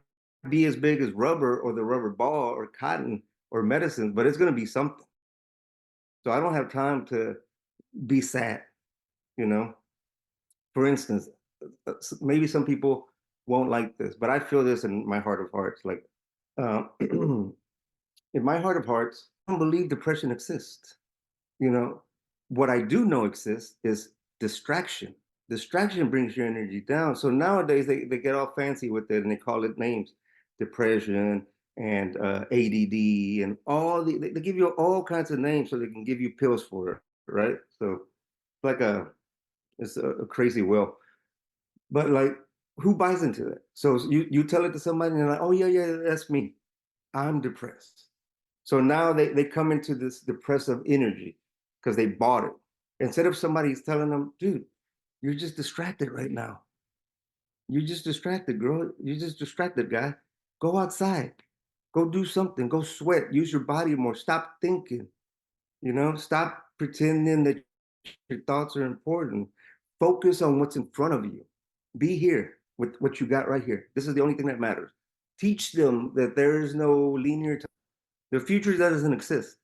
be as big as rubber or the rubber ball or cotton or medicine, but it's going to be something. So I don't have time to be sad, you know? For instance, maybe some people won't like this, but I feel this in my heart of hearts. Like, in my heart of hearts, I don't believe depression exists. You know, what I do know exists is distraction. Distraction brings your energy down. So nowadays they get all fancy with it and they call it names, depression and ADD and they give you all kinds of names so they can give you pills for it, right? So like it's a crazy well. But like, who buys into that? So you tell it to somebody and they're like, oh yeah, yeah, that's me. I'm depressed. So now they come into this depressive energy because they bought it. Instead of somebody's telling them, dude, you're just distracted right now. You're just distracted, girl. You're just distracted, guy. Go outside. Go do something. Go sweat. Use your body more. Stop thinking. Stop pretending that your thoughts are important. Focus on what's in front of you. Be here with what you got right here. This is the only thing that matters. Teach them that there is no linear time. The future doesn't exist.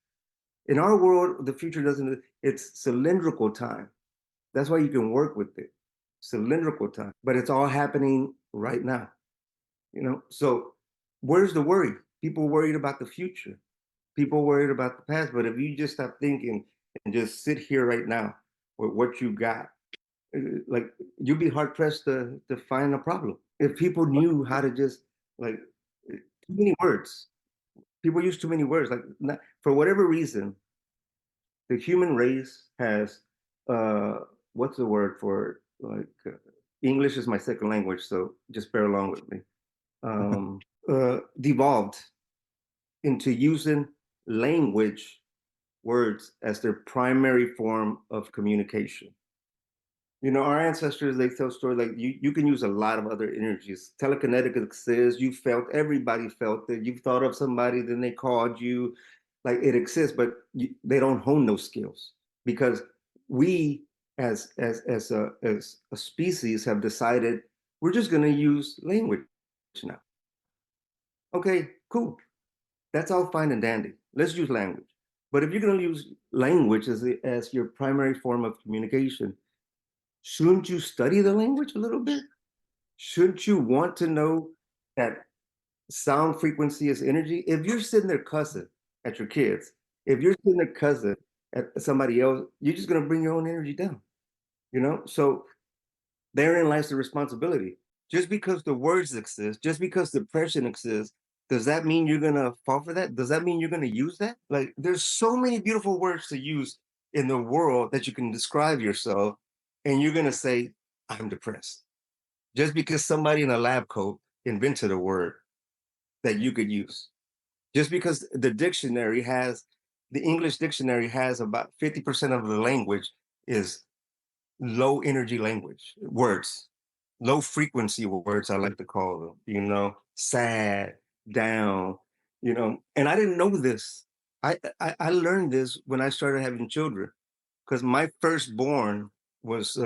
In our world, the future doesn't, it's cylindrical time. That's why you can work with it. Cylindrical time. But it's all happening right now. So where's the worry? People worried about the future. People worried about the past. But if you just stop thinking and just sit here right now with what you got, like you'd be hard pressed to find a problem. If people knew how to just like too many words, people use too many words. Like not, for whatever reason, the human race has what's the word for it? Like English is my second language, so just bear along with me. Devolved into using language words as their primary form of communication. Our ancestors, they tell stories like you can use a lot of other energies. Telekinetic exists. You felt, everybody felt it. You thought of somebody, then they called you. Like it exists, but they don't hone those skills because we, as a species, have decided we're just going to use language now. Okay, cool. That's all fine and dandy. Let's use language. But if you're going to use language as your primary form of communication, shouldn't you study the language a little bit? Shouldn't you want to know that sound frequency is energy? If you're sitting there cussing at your kids, if you're sitting there cussing at somebody else, you're just going to bring your own energy down. So therein lies the responsibility. Just because the words exist, just because depression exists, does that mean you're going to fall for that? Does that mean you're going to use that? Like, there's so many beautiful words to use in the world that you can describe yourself, and you're going to say, I'm depressed. just because somebody in a lab coat invented a word that you could use. Just because the English dictionary has about 50% of the language is low energy language words, low frequency words, I like to call them, sad, down, and I didn't know this. I learned this when I started having children because my firstborn he was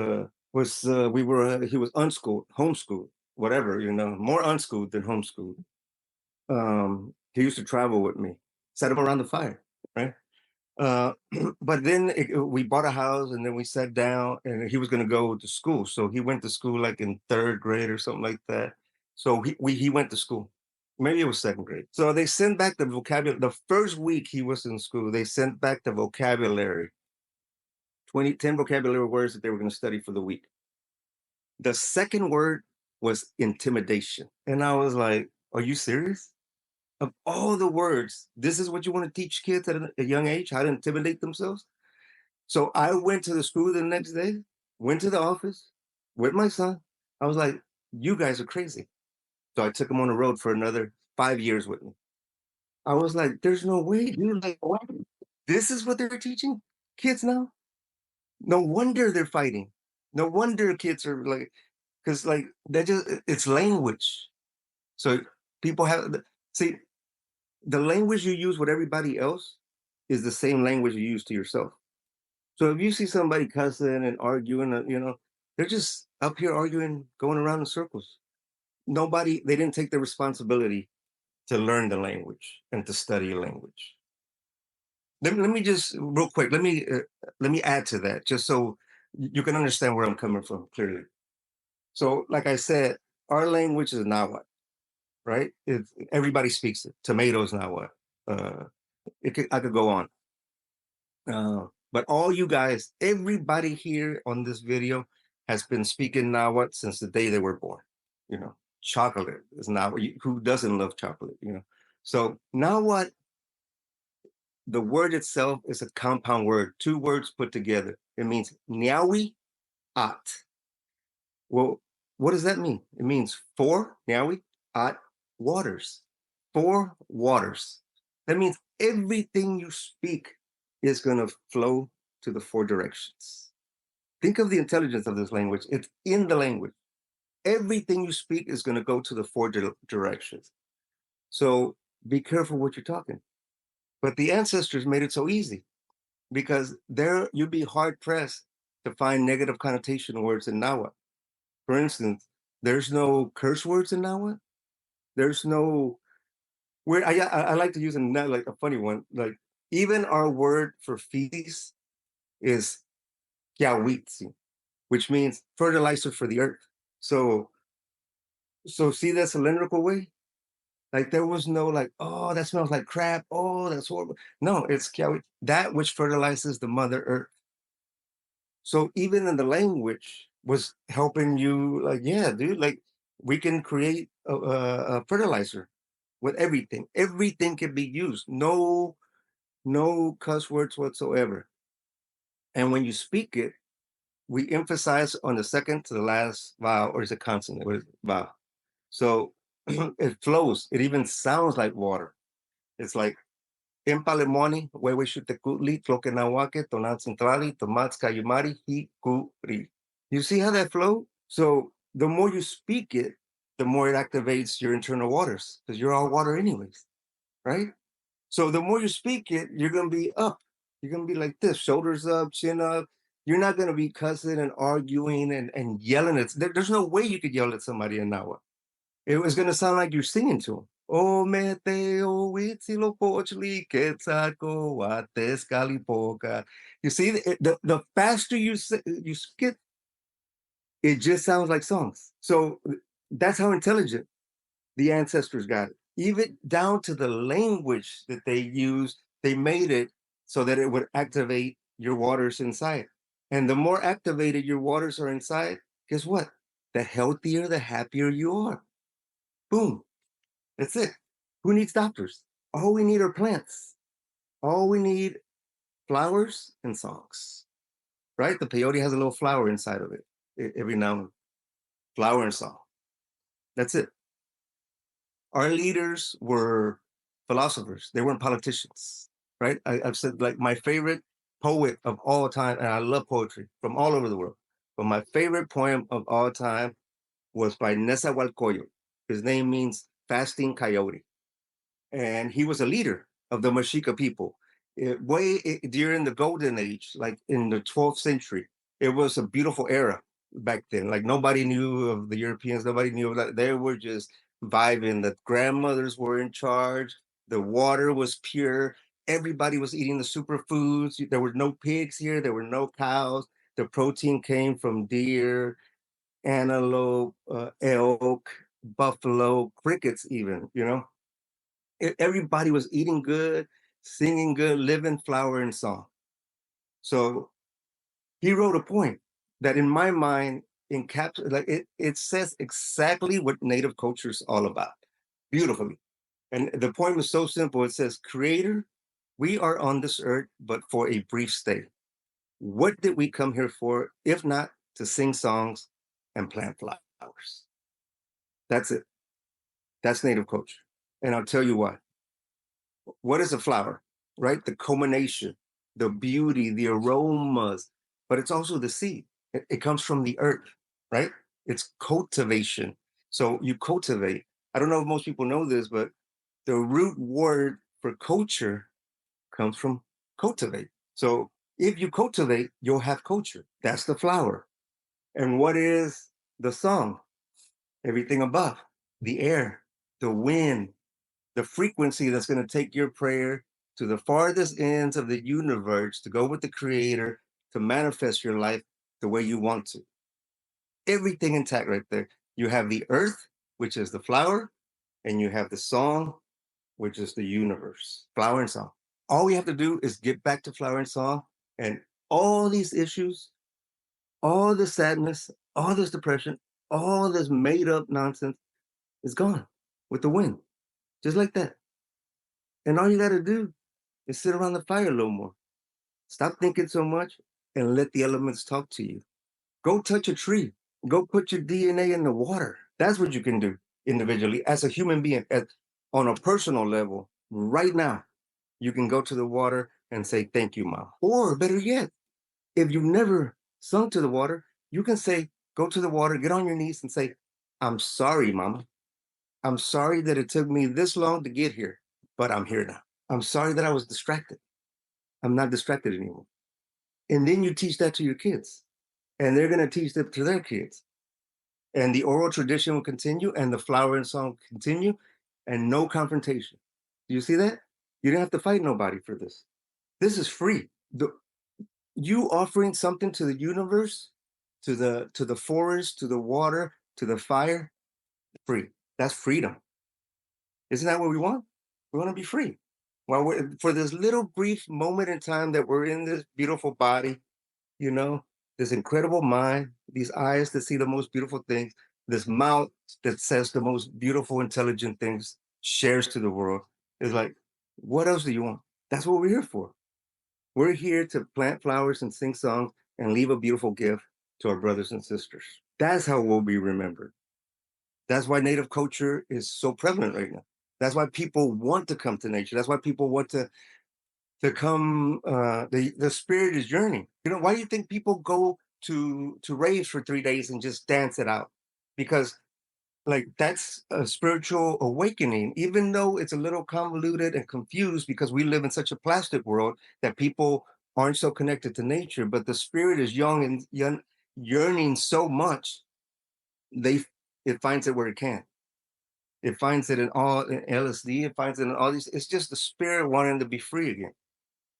unschooled, homeschooled, whatever, more unschooled than homeschooled. He used to travel with me, set him around the fire, right? Uh, but then we bought a house and then we sat down and he was going to go to school. So he went to school like in third grade or something like that. So he went to school. Maybe it was second grade. So they sent back the vocabulary. The first week he was in school, they sent back the vocabulary, 10 vocabulary words that they were going to study for the week. The second word was intimidation. And I was like, are you serious? Of all the words, this is what you want to teach kids at a young age, how to intimidate themselves? So I went to the school the next day, went to the office with my son. I was like, you guys are crazy. So I took him on the road for another 5 years with me. I was like, there's no way, dude. Like, what? This is what they're teaching kids now? No wonder they're fighting. No wonder kids are like, because like it's language. So people see, the language you use with everybody else is the same language you use to yourself. So if you see somebody cussing and arguing, they're just up here arguing, going around in circles. They didn't take the responsibility to learn the language and to study a language. Let me just real quick. Let me add to that, just so you can understand where I'm coming from clearly. So, like I said, our language is Nahuatl, right? Everybody speaks it. Tomatoes Nahuatl. Uh, I could go on. But all you guys, everybody here on this video has been speaking Nahuatl since the day they were born. Chocolate is Nahuatl. Who doesn't love chocolate? So Nahuatl, the word itself is a compound word, two words put together. It means Niawi at. Well, what does that mean? It means four, Niawi at, waters. Four waters. That means everything you speak is going to flow to the four directions. Think of the intelligence of this language. It's in the language. Everything you speak is going to go to the four directions. So be careful what you're talking. But the ancestors made it so easy because you'd be hard pressed to find negative connotation words in Nahuatl. For instance, there's no curse words in Nahuatl. There's no where I like to use like a funny one. Like even our word for feces is kiawitsi, which means fertilizer for the earth. So see that cylindrical way? Like there was no like, oh, that smells like crap. Oh, that's horrible. No, it's kiawitsi, that which fertilizes the mother earth. So even in the language was helping you, like, yeah, dude, like we can create a fertilizer with everything. Everything can be used. No cuss words whatsoever. And when you speak it, we emphasize on the second to the last vowel, or is it consonant? What is it? Vowel. So it flows. It even sounds like water. It's like Empalemoni, Wewe Shutekutli, Tlokenawake, Tonan Centrali, Tomats Kayumari, Hikuri. You see how that flow? So the more you speak it, the more it activates your internal waters, because you're all water anyways, right? So the more you speak it, you're gonna be up. You're gonna be like this, shoulders up, chin up. You're not gonna be cussing and arguing and yelling at. There's no way you could yell at somebody in Nahuatl. It was gonna sound like you're singing to them. Oh meteo witzilo pochli quetzalco watescalipoca. You see, the faster you skip, it just sounds like songs. So that's how intelligent the ancestors got it. Even down to the language that they used, they made it so that it would activate your waters inside. And the more activated your waters are inside, guess what? The healthier, the happier you are. Boom. That's it. Who needs doctors? All we need are plants. All we need flowers and songs. Right? The peyote has a little flower inside of it every now and then. flower and song. That's it. Our leaders were philosophers. They weren't politicians, right? I've said like my favorite poet of all time, and I love poetry from all over the world. But my favorite poem of all time was by Nezahualcóyotl. His name means fasting coyote, and he was a leader of the Mexika people. During the Golden Age, like in the 12th century, it was a beautiful era back then. Like nobody knew of the Europeans, nobody knew of that. They were just vibing. The grandmothers were in charge. The water was pure. Everybody was eating the superfoods. There were no pigs here. There were no cows. The protein came from deer, antelope, elk, buffalo, crickets, even, everybody was eating good, singing good, living flower and song. So he wrote a poem that in my mind encapsulates like it says exactly what native culture is all about beautifully. And the poem is so simple. It says, Creator, we are on this earth, but for a brief stay. What did we come here for, if not to sing songs and plant flowers? That's it. That's native culture. And I'll tell you why. What is a flower, right? The culmination, the beauty, the aromas, but it's also the seed. It comes from the earth, right? It's cultivation. So you cultivate. I don't know if most people know this, but the root word for culture comes from cultivate. So if you cultivate, you'll have culture. That's the flower. And what is the song? Everything above, the air, the wind, the frequency that's going to take your prayer to the farthest ends of the universe to go with the creator to manifest your life the way you want to. Everything intact right there. You have the earth, which is the flower, and you have the song, which is the universe. Flower and song. All we have to do is get back to flower and song, and all these issues, all the sadness, all this depression, all this made up nonsense is gone with the wind, just like that. And all you got to do is sit around the fire a little more. Stop thinking so much and let the elements talk to you. Go touch a tree. Go put your DNA in the water. That's what you can do individually as a human being, on a personal level. Right now, you can go to the water and say, Thank you, Mom. Or better yet, if you've never sung to the water, you can say, Go to the water, get on your knees and say, I'm sorry, Mama. I'm sorry that it took me this long to get here, but I'm here now. I'm sorry that I was distracted. I'm not distracted anymore. And then you teach that to your kids, and they're going to teach that to their kids. And the oral tradition will continue, and the flower and song continue, and no confrontation. Do you see that? You don't have to fight nobody for this. This is free. You offering something to the universe, to the forest, to the water, to the fire, free. That's freedom. Isn't that what we want? We want to be free. Well, for this little brief moment in time that we're in this beautiful body, this incredible mind, these eyes that see the most beautiful things, this mouth that says the most beautiful, intelligent things, shares to the world. It's like, what else do you want? That's what we're here for. We're here to plant flowers and sing songs and leave a beautiful gift to our brothers and sisters. That's how we'll be remembered. That's why Native culture is so prevalent right now. That's why people want to come to nature. That's why people want to come. The spirit is yearning. Why do you think people go to raves for 3 days and just dance it out? Because like that's a spiritual awakening, even though it's a little convoluted and confused because we live in such a plastic world that people aren't so connected to nature. But the spirit is young and yearning so much, they it finds it where it can. It finds it in LSD. It finds it in all these. It's just the spirit wanting to be free again.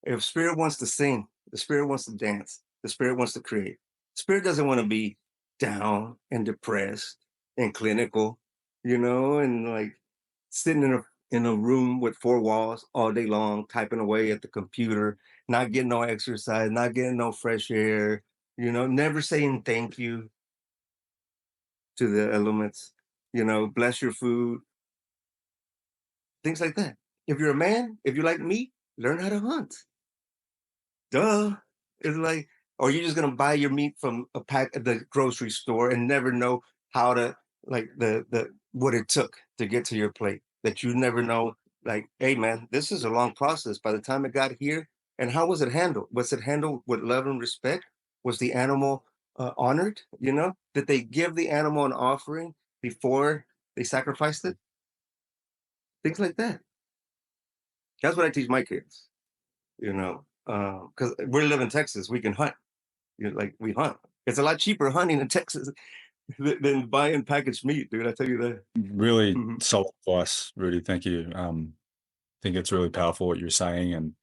If spirit wants to sing, the spirit wants to dance, the spirit wants to create. Spirit doesn't want to be down and depressed and clinical, and like sitting in a room with four walls all day long, typing away at the computer, not getting no exercise, not getting no fresh air, never saying thank you to the elements, bless your food, things like that. If you're a man, if you like meat, learn how to hunt. Duh. It's like, or you're just gonna buy your meat from a pack at the grocery store and never know how to like the what it took to get to your plate. That you never know. Like, hey man, this is a long process. By the time it got here, and how was it handled? Was it handled with love and respect? Was the animal honored? You know, did they give the animal an offering before they sacrificed it? Things like that. That's what I teach my kids. You know, because we live in Texas, we can hunt. You know, like we hunt. It's a lot cheaper hunting in Texas than buying packaged meat, dude. I tell you that. Really Mhm. solid advice, Rudy. Thank you. I think it's really powerful what you're saying and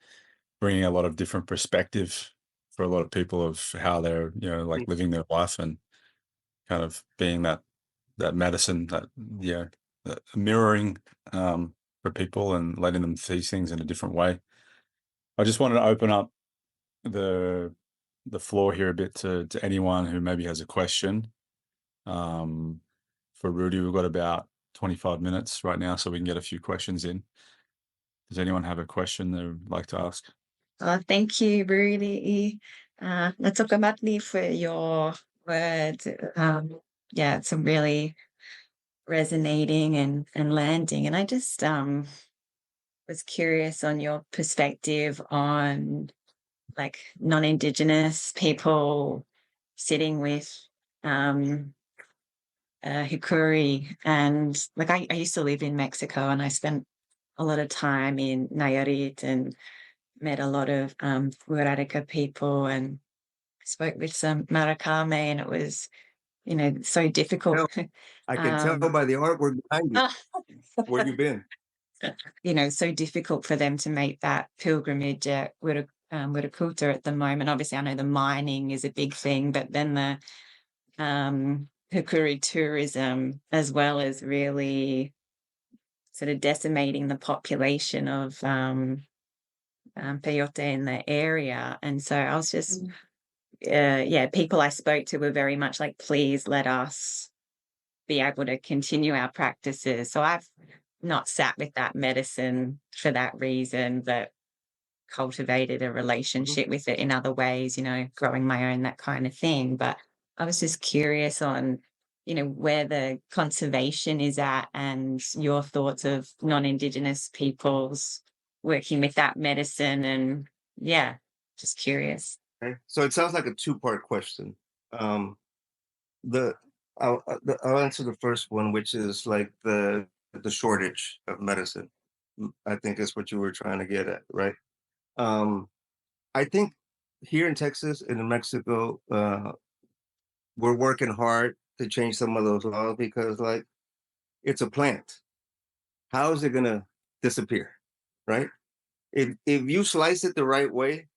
bringing a lot of different perspective for a lot of people of how they're, like living their life and kind of being that medicine, that yeah, that mirroring for people and letting them see things in a different way. I just wanted to open up the floor here a bit to anyone who maybe has a question. Um, for Rudy, we've got about 25 minutes right now, so we can get a few questions in. Does anyone have a question they would like to ask? Thank you, Rudy. Natsukamatli for your words. Yeah, it's a really resonating and landing. And I just was curious on your perspective on like non-Indigenous people sitting with um, hikuri. And like I used to live in Mexico and I spent a lot of time in Nayarit and met a lot of Huararica people and spoke with some Maracame, and it was, so difficult. Tell I can tell um, by the artwork behind you where you've been. so difficult for them to make that pilgrimage at Wirakuta at the moment. Obviously, I know the mining is a big thing, but then the hikuri tourism as well is really sort of decimating the population of peyote in the area. And so I was just, yeah, people I spoke to were very much like, please let us be able to continue our practices. So I've not sat with that medicine for that reason, but cultivated a Mhm. relationship with it in other ways, growing my own, that kind of thing. But I was just curious on, where the conservation is at and your thoughts of non-Indigenous peoples working with that medicine. And yeah, just curious. Okay. So it sounds like a two-part question. Um, the I'll answer the first one, which is like the shortage of medicine. I think is what you were trying to get at, right? Um, I think here in Texas and in Mexico, we're working hard to change some of those laws because, like, it's a plant. How is it gonna disappear, right? If you slice it the right way,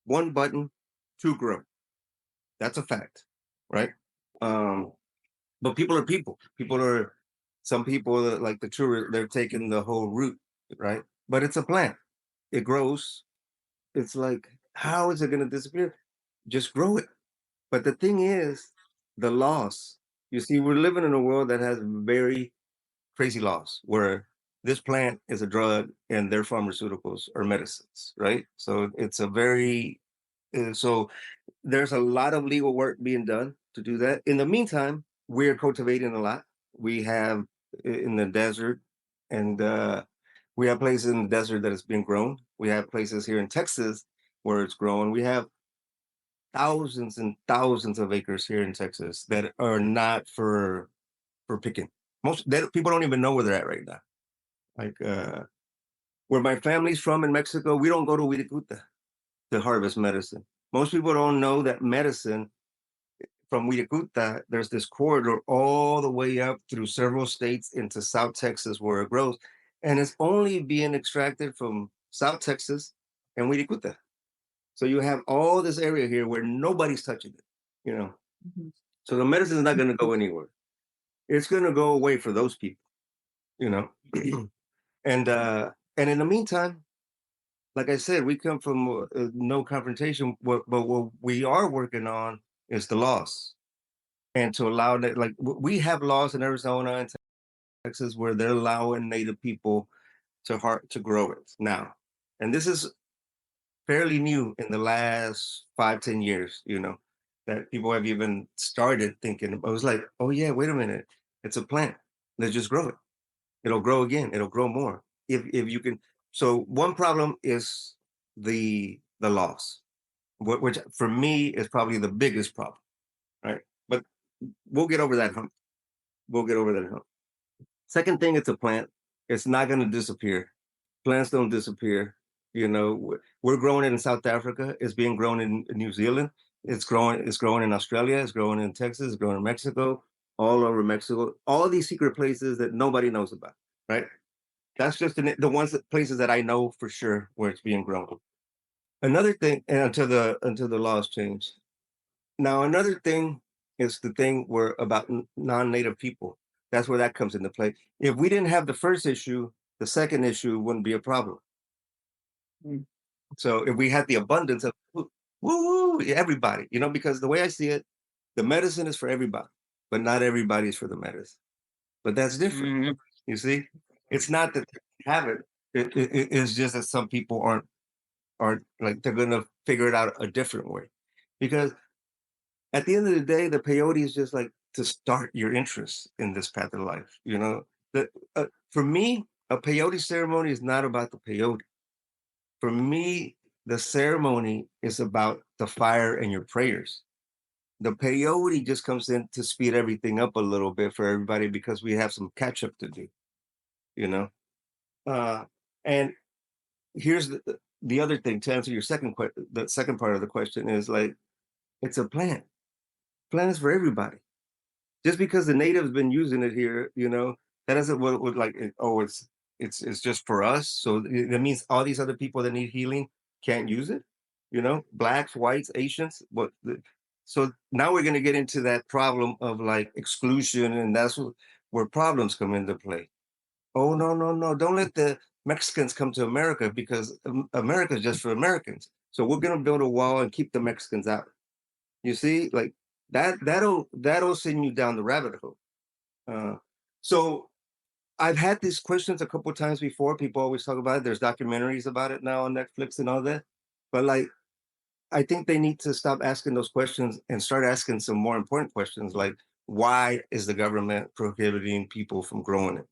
one button, two grow. That's a fact, right? Um, but people are people. People are some people that like the tourist, they're taking the whole root, right? But it's a plant. It grows. It's like, how is it gonna disappear? Just grow it. But the thing is, the laws. You see, we're living in a world that has very crazy laws where this plant is a drug and their pharmaceuticals are medicines, right? So it's a very so there's a lot of legal work being done to do that. In the meantime, we're cultivating a lot. We have in the desert, and we have places in the desert that it's been grown. We have places here in Texas where it's grown. We have thousands and thousands of acres here in Texas that are not for picking. People don't even know where they're at right now. Like where my family's from in Mexico, we don't go to Huiricuta to harvest medicine. Most people don't know that medicine from Huiricuta, there's this corridor all the way up through several states into South Texas where it grows. And it's only being extracted from South Texas and Huiricuta. So you have all this area here where nobody's touching it, you know. Mhm. So the medicine is not going to go anywhere. It's going to go away for those people, you know. And in the meantime, like I said, we come from no confrontation. But what we are working on is the laws, and to allow that. Like we have laws in Arizona and Texas where they're allowing Native people to grow it now, and this is fairly new in the last 5-10 years. You know, that people have even started thinking. I was like, oh yeah, wait a minute, it's a plant. Let's just grow it. It'll grow again. It'll grow more if you can. So one problem is the loss, which for me is probably the biggest problem, right? But we'll get over that hump. We'll get over that hump. Second thing, it's a plant. It's not going to disappear. Plants don't disappear. You know, we're growing it in South Africa. It's being grown in New Zealand. It's growing. It's growing in Australia. It's growing in Texas. It's growing in Mexico. All over Mexico. All these secret places that nobody knows about. Right. That's just the ones places that I know for sure where it's being grown. Another thing, and until the laws change. Now, another thing is the thing where about non-native people. That's where that comes into play. If we didn't have the first issue, the second issue wouldn't be a problem. Mm. So if we had the abundance of woo, everybody, you know, because the way I see it, the medicine is for everybody, but not everybody is for the medicine. But that's different. Mm. You see, it's not that they have it. It's just that some people aren't like they're gonna figure it out a different way. Because at the end of the day, the peyote is just like to start your interest in this path of life. You know, that for me, a peyote ceremony is not about the peyote. For me, the ceremony is about the fire and your prayers. The peyote just comes in to speed everything up a little bit for everybody because we have some catch up to do. You know, and here's the other thing to answer your the second part of the question is like it's a plant. Plant is for everybody. Just because the natives been using it here, you know, that doesn't what like oh it's just for us. So that means all these other people that need healing can't use it. You know, blacks, whites, Asians. So now we're going to get into that problem of like exclusion, and that's where problems come into play. Oh no no no! Don't let the Mexicans come to America because America is just for Americans. So we're going to build a wall and keep the Mexicans out. You see, like that'll send you down the rabbit hole. Uh, so I've had these questions a couple of times before. People always talk about it. There's documentaries about it now on Netflix and all that. But like, I think they need to stop asking those questions and start asking some more important questions, like why is the government prohibiting people from growing it?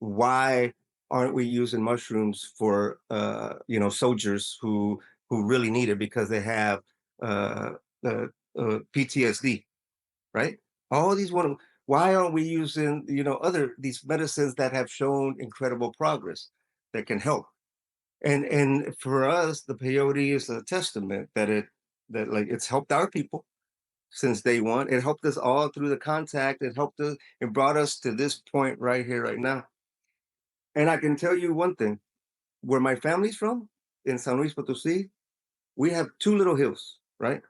Why aren't we using mushrooms for soldiers who really need it because they have uh, uh, PTSD, right? All these one. Why aren't we using other these medicines that have shown incredible progress that can help? And for us, the peyote is a testament that like it's helped our people since day one. It helped us all through the contact. It helped us. It brought us to this point right here, right now. And I can tell you one thing: where my family's from, in San Luis Potosi, we have two little hills, right?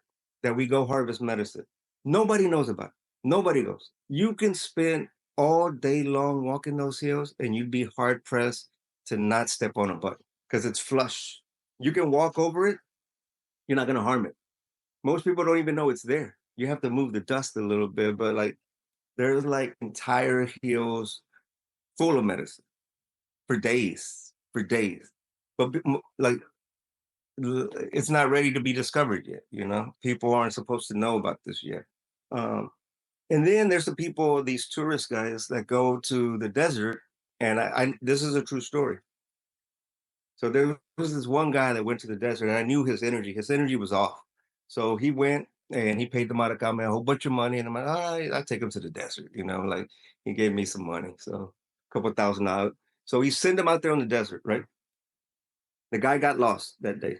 That we go harvest medicine. Nobody knows about it. Nobody goes. You can spend all day long walking those hills and you'd be hard pressed to not step on a bug because it's flush. You can walk over it, you're not going to harm it. Most people don't even know it's there. You have to move the dust a little bit, but like there's like entire hills full of medicine for days, for days. But like it's not ready to be discovered yet. People aren't supposed to know about this yet. And then there's the people, these tourist guys that go to the desert, and I this is a true story. So there was this one guy that went to the desert, and I knew his energy. His energy was off. So he went and he paid the Maracame a whole bunch of money, and I'm like, all right, I'll take him to the desert. Like he gave me some money, so a couple $1,000. So he sent him out there on the desert, right? The guy got lost that day.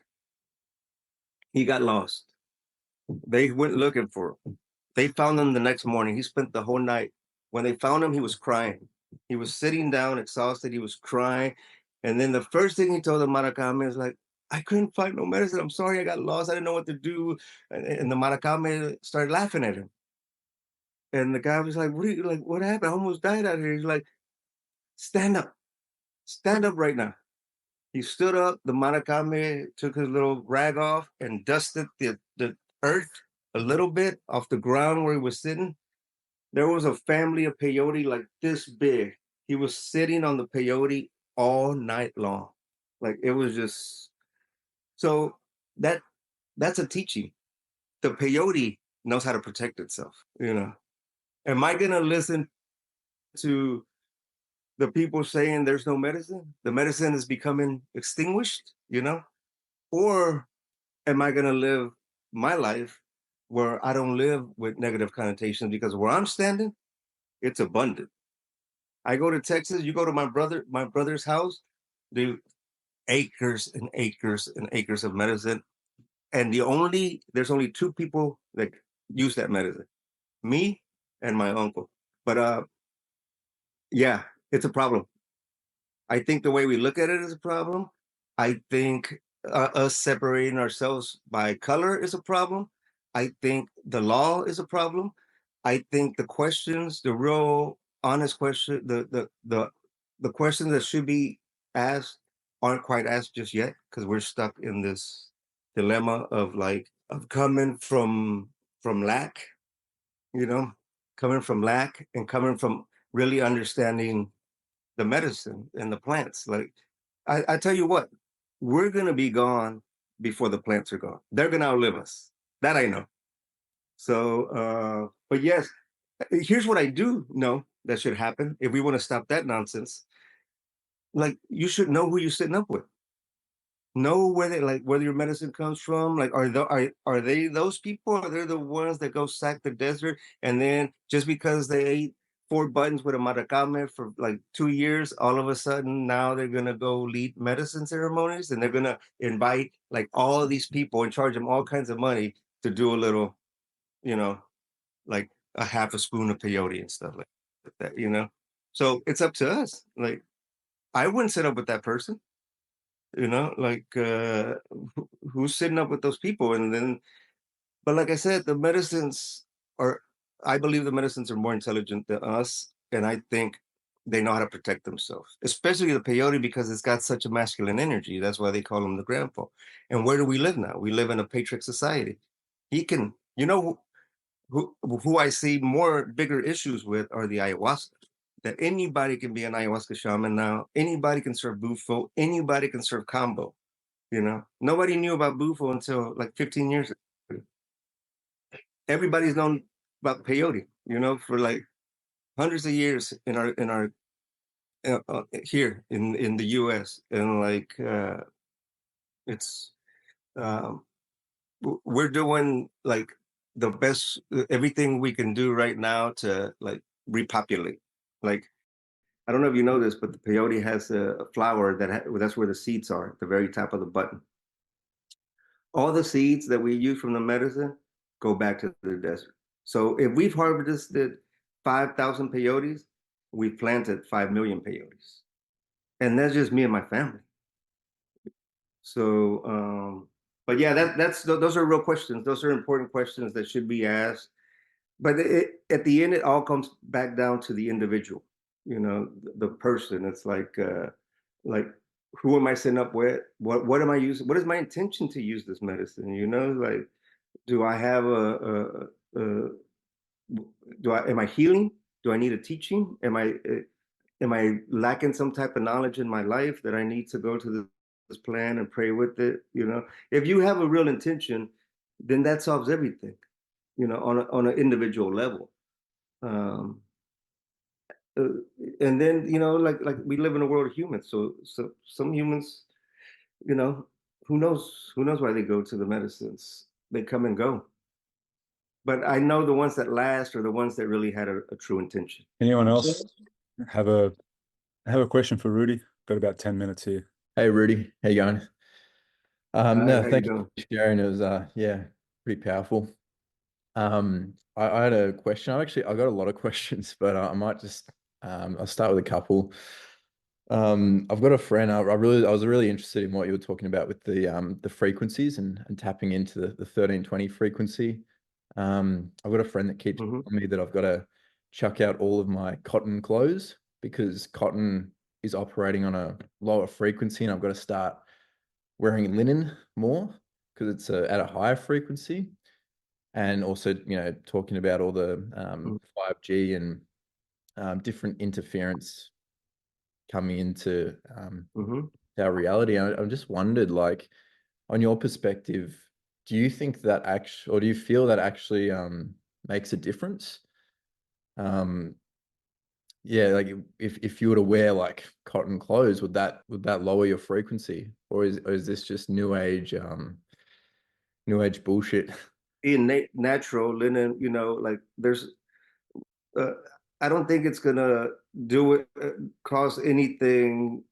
He got lost. They went looking for him. They found him the next morning. He spent the whole night. When they found him, he was crying. He was sitting down, exhausted. He was crying. And then the first thing he told the Maracame is like, I couldn't find no medicine. I'm sorry, I got lost. I didn't know what to do. And the Maracame started laughing at him. And the guy was like, what happened? I almost died out here. He's like, stand up. Stand up right now. He stood up. The Maracame took his little rag off and dusted the earth a little bit off the ground where he was sitting. There was a family of peyote like this big. He was sitting on the peyote all night long. Like it was just so that's a teaching. The peyote knows how to protect itself. Am I going to listen to the people saying there's no medicine? The medicine is becoming extinguished, or am I going to live my life where I don't live with negative connotations, because where I'm standing, it's abundant. I go to Texas, you go to my brother's house, dude, acres and acres and acres of medicine. And there's only two people that use that medicine, me and my uncle. But yeah, it's a problem. I think the way we look at it is a problem. I think us separating ourselves by color is a problem. I think the law is a problem. I think the questions, the real honest question, the questions that should be asked aren't quite asked just yet, because we're stuck in this dilemma of coming from lack, you know, coming from lack and coming from really understanding the medicine and the plants. Like, I tell you what, we're gonna be gone before the plants are gone. They're gonna outlive us. That I know. So, but yes, here's what I do know that should happen if we want to stop that nonsense. Like, you should know who you're sitting up with. Know where your medicine comes from. Like, are they those people? Are they the ones that go sack the desert, and then just because they ate 4 buttons with a maracame for like 2 years, all of a sudden now they're gonna go lead medicine ceremonies, and they're gonna invite like all of these people and charge them all kinds of money to do a little, you know, like a half a spoon of peyote and stuff like that. So it's up to us. Like, I wouldn't sit up with that person. Like, who's sitting up with those people? And then, but like I said, I believe the medicines are more intelligent than us, and I think they know how to protect themselves, especially the peyote, because it's got such a masculine energy. That's why they call him the grandpa. And where do we live now? We live in a patriarch society. He can, who I see more bigger issues with are the ayahuasca. That anybody can be an ayahuasca shaman now. Anybody can serve bufo. Anybody can serve combo. Nobody knew about bufo until like 15 years ago. Everybody's known about peyote, for like hundreds of years in our here in the U.S. And like, it's um, we're doing like the best, everything we can do right now to like repopulate. Like, I don't know if you know this, but the peyote has a flower that's where the seeds are at the very top of the button. All the seeds that we use from the medicine go back to the desert. So if we've harvested 5,000 peyotes, we've planted 5 million peyotes. And that's just me and my family. So, but yeah, those are real questions. Those are important questions that should be asked. But at the end, it all comes back down to the individual, the person. It's like, who am I sitting up with? What am I using? What is my intention to use this medicine? Like, do I have am I healing? Do I need a teaching? Am I lacking some type of knowledge in my life that I need to go to this plan and pray with it? If you have a real intention, then that solves everything, on an individual level. Um, and then, like we live in a world of humans. So some humans, who knows why they go to the medicines. They come and go. But I know the ones that last are the ones that really had a true intention. Anyone else have a question for Rudy? Got about 10 minutes here. Hey Rudy, how you going? No, thank you for sharing. It was yeah, pretty powerful. I had a question. I got a lot of questions, but I might just I'll start with a couple. I've got a friend. I was really interested in what you were talking about with the frequencies and tapping into the 1320 frequency. I've got a friend that keeps telling me that I've got to chuck out all of my cotton clothes because cotton is operating on a lower frequency, and I've got to start wearing linen more because it's at a higher frequency. And also, talking about all the 5G and different interference coming into our reality. I just wondered, like, on your perspective, do you think that actually, or do you feel that actually makes a difference? Yeah, like if you were to wear like cotton clothes, would that lower your frequency, or is this just new age bullshit? Being natural linen, you know, like there's, I don't think it's gonna do it, cause anything.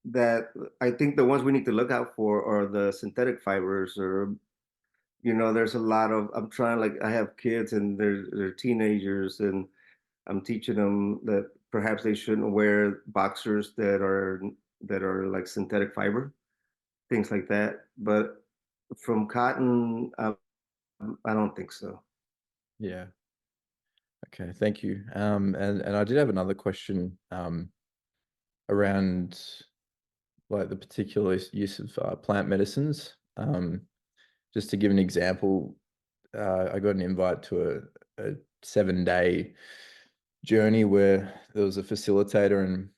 That I think the ones we need to look out for are the synthetic fibers, or you know, there's a lot of, I'm trying, like I have kids and they're teenagers, and I'm teaching them that perhaps they shouldn't wear boxers that are like synthetic fiber, things like that. But from cotton, I don't think so. Yeah. Okay, thank you. And I did have another question around like the particular use of plant medicines. Just to give an example, I got an invite to a 7-day journey where there was a facilitator, and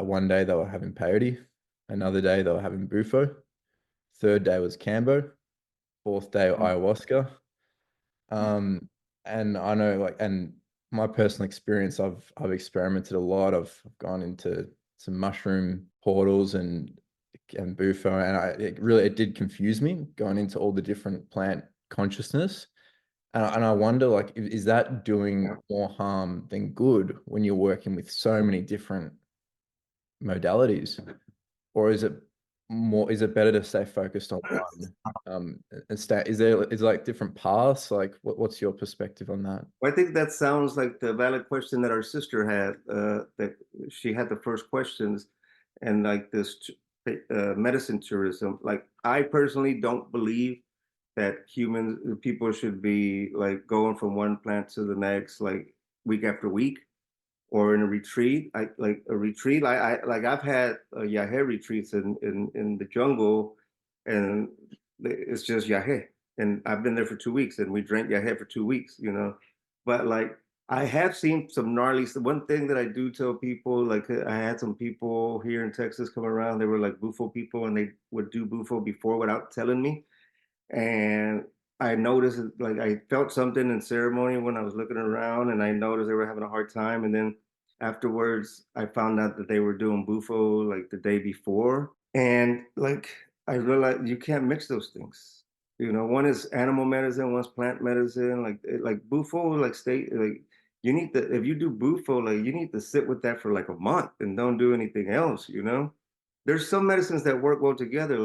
one day they were having peyote, another day they were having bufo, third day was cambo, fourth day ayahuasca. And I know, like, and my personal experience, I've experimented a lot. I've gone into some mushroom portals and bufo, and it did confuse me going into all the different plant consciousness. And I wonder, like, is that doing more harm than good when you're working with so many different modalities, or is it better to stay focused on one? And stay, is there like different paths? Like, what's your perspective on that? Well, I think that sounds like the valid question that our sister had, that she had the first questions, and like this medicine tourism. Like, I personally don't believe that people should be like going from one plant to the next, like week after week, or in a retreat. I like a retreat. I've had yahe retreats in the jungle, and it's just yahe, and I've been there for 2 weeks, and we drank yahe for 2 weeks, you know. But like I have seen some gnarly. One thing that I do tell people, like I had some people here in Texas come around. They were like bufo people, and they would do bufo before without telling me. And I noticed, like, I felt something in ceremony when I was looking around, and I noticed they were having a hard time. And then afterwards, I found out that they were doing bufo like the day before. And like, I realized you can't mix those things. You know, one is animal medicine, one's plant medicine. Like bufo, like you need to, if you do bufo, like you need to sit with that for like a month and don't do anything else, you know? There's some medicines that work well together,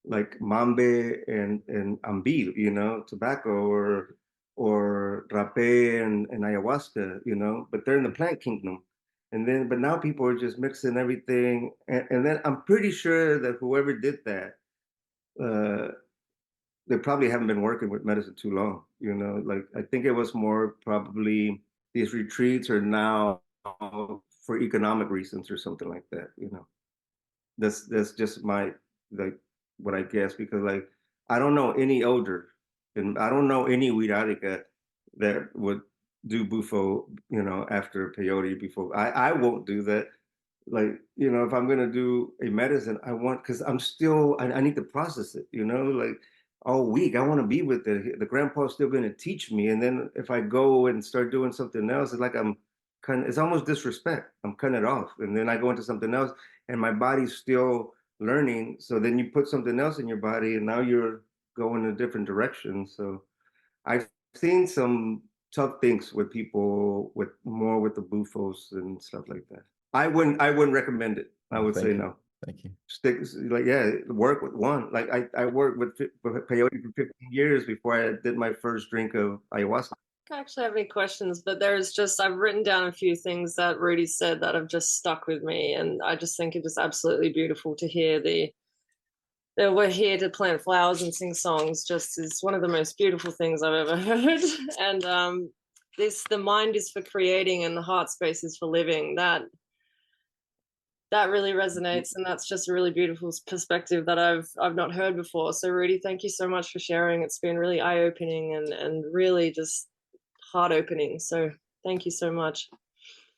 like mambe and ambil, you know, tobacco, or rapé and ayahuasca, you know, but they're in the plant kingdom. But now people are just mixing everything. And then I'm pretty sure that whoever did that, they probably haven't been working with medicine too long, you know, like I think it was more probably these retreats are now for economic reasons or something like that, you know. That's just my, like, what I guess, because like I don't know any older, and I don't know any Wirarica that would do bufo, you know, after peyote before. I won't do that. Like, you know, if I'm gonna do a medicine, I want, because I need to process it, you know, like all week. I want to be with it. The grandpa's still gonna teach me. And then if I go and start doing something else, it's like it's almost disrespect. I'm cutting it off. And then I go into something else, and my body's still learning. So then you put something else in your body, and now you're going in a different direction. So I've seen some tough things with people with the bufos and stuff like that. I wouldn't recommend it. I would say no. Thank you. Stick, like, yeah, work with one. Like I worked with peyote for 15 years before I did my first drink of ayahuasca. I don't actually have any questions, but I've written down a few things that Rudy said that have just stuck with me, and I just think it is absolutely beautiful to hear that we're here to plant flowers and sing songs. Just is one of the most beautiful things I've ever heard. And the mind is for creating and the heart space is for living. That really resonates, and that's just a really beautiful perspective that I've not heard before. So Rudy, thank you so much for sharing. It's been really eye-opening and really just heart-opening. So thank you so much.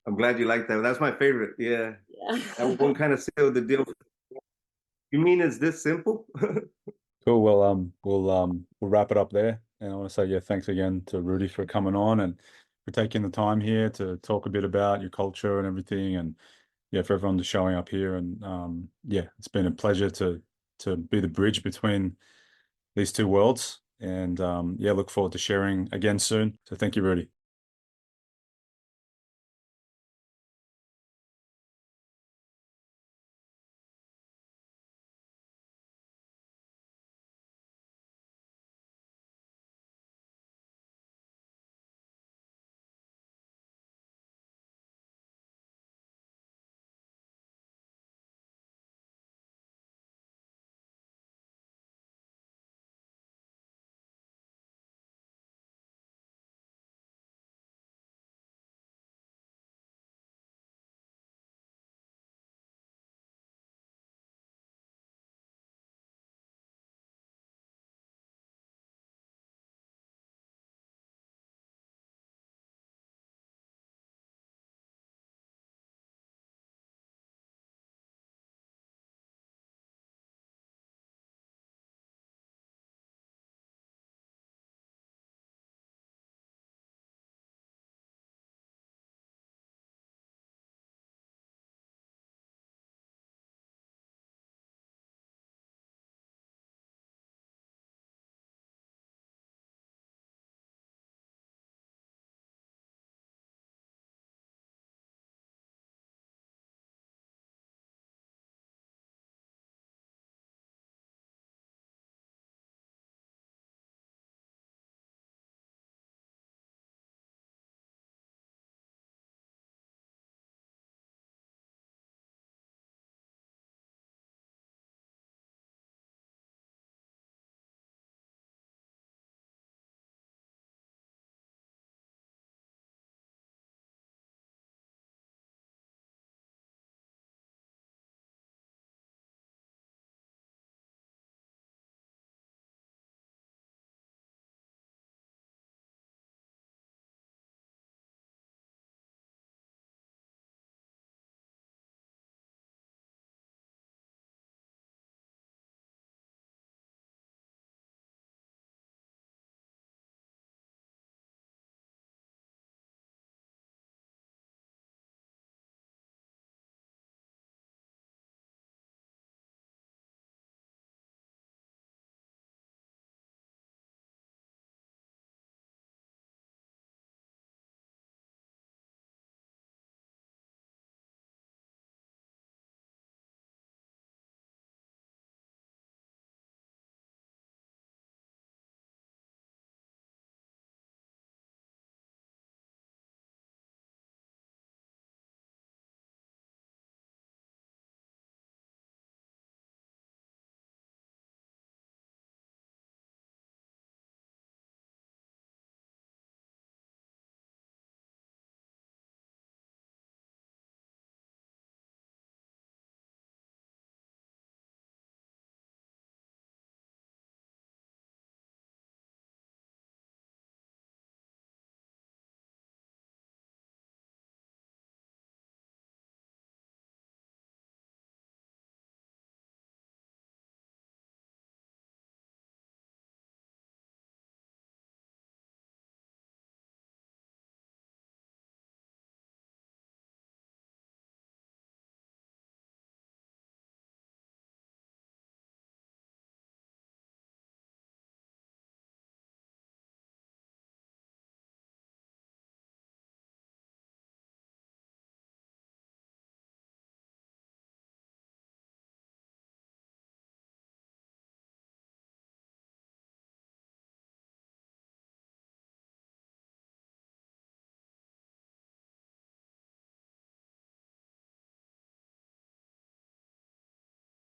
I'm glad you like that. That's my favorite. Yeah. Yeah. That one kind of sealed the deal. You mean it's this simple? Cool. Well, we'll wrap it up there. And I want to say, yeah, thanks again to Rudy for coming on and for taking the time here to talk a bit about your culture and everything. And yeah, for everyone just showing up here. And yeah, it's been a pleasure to be the bridge between these two worlds. And yeah, look forward to sharing again soon. So thank you, Rudy.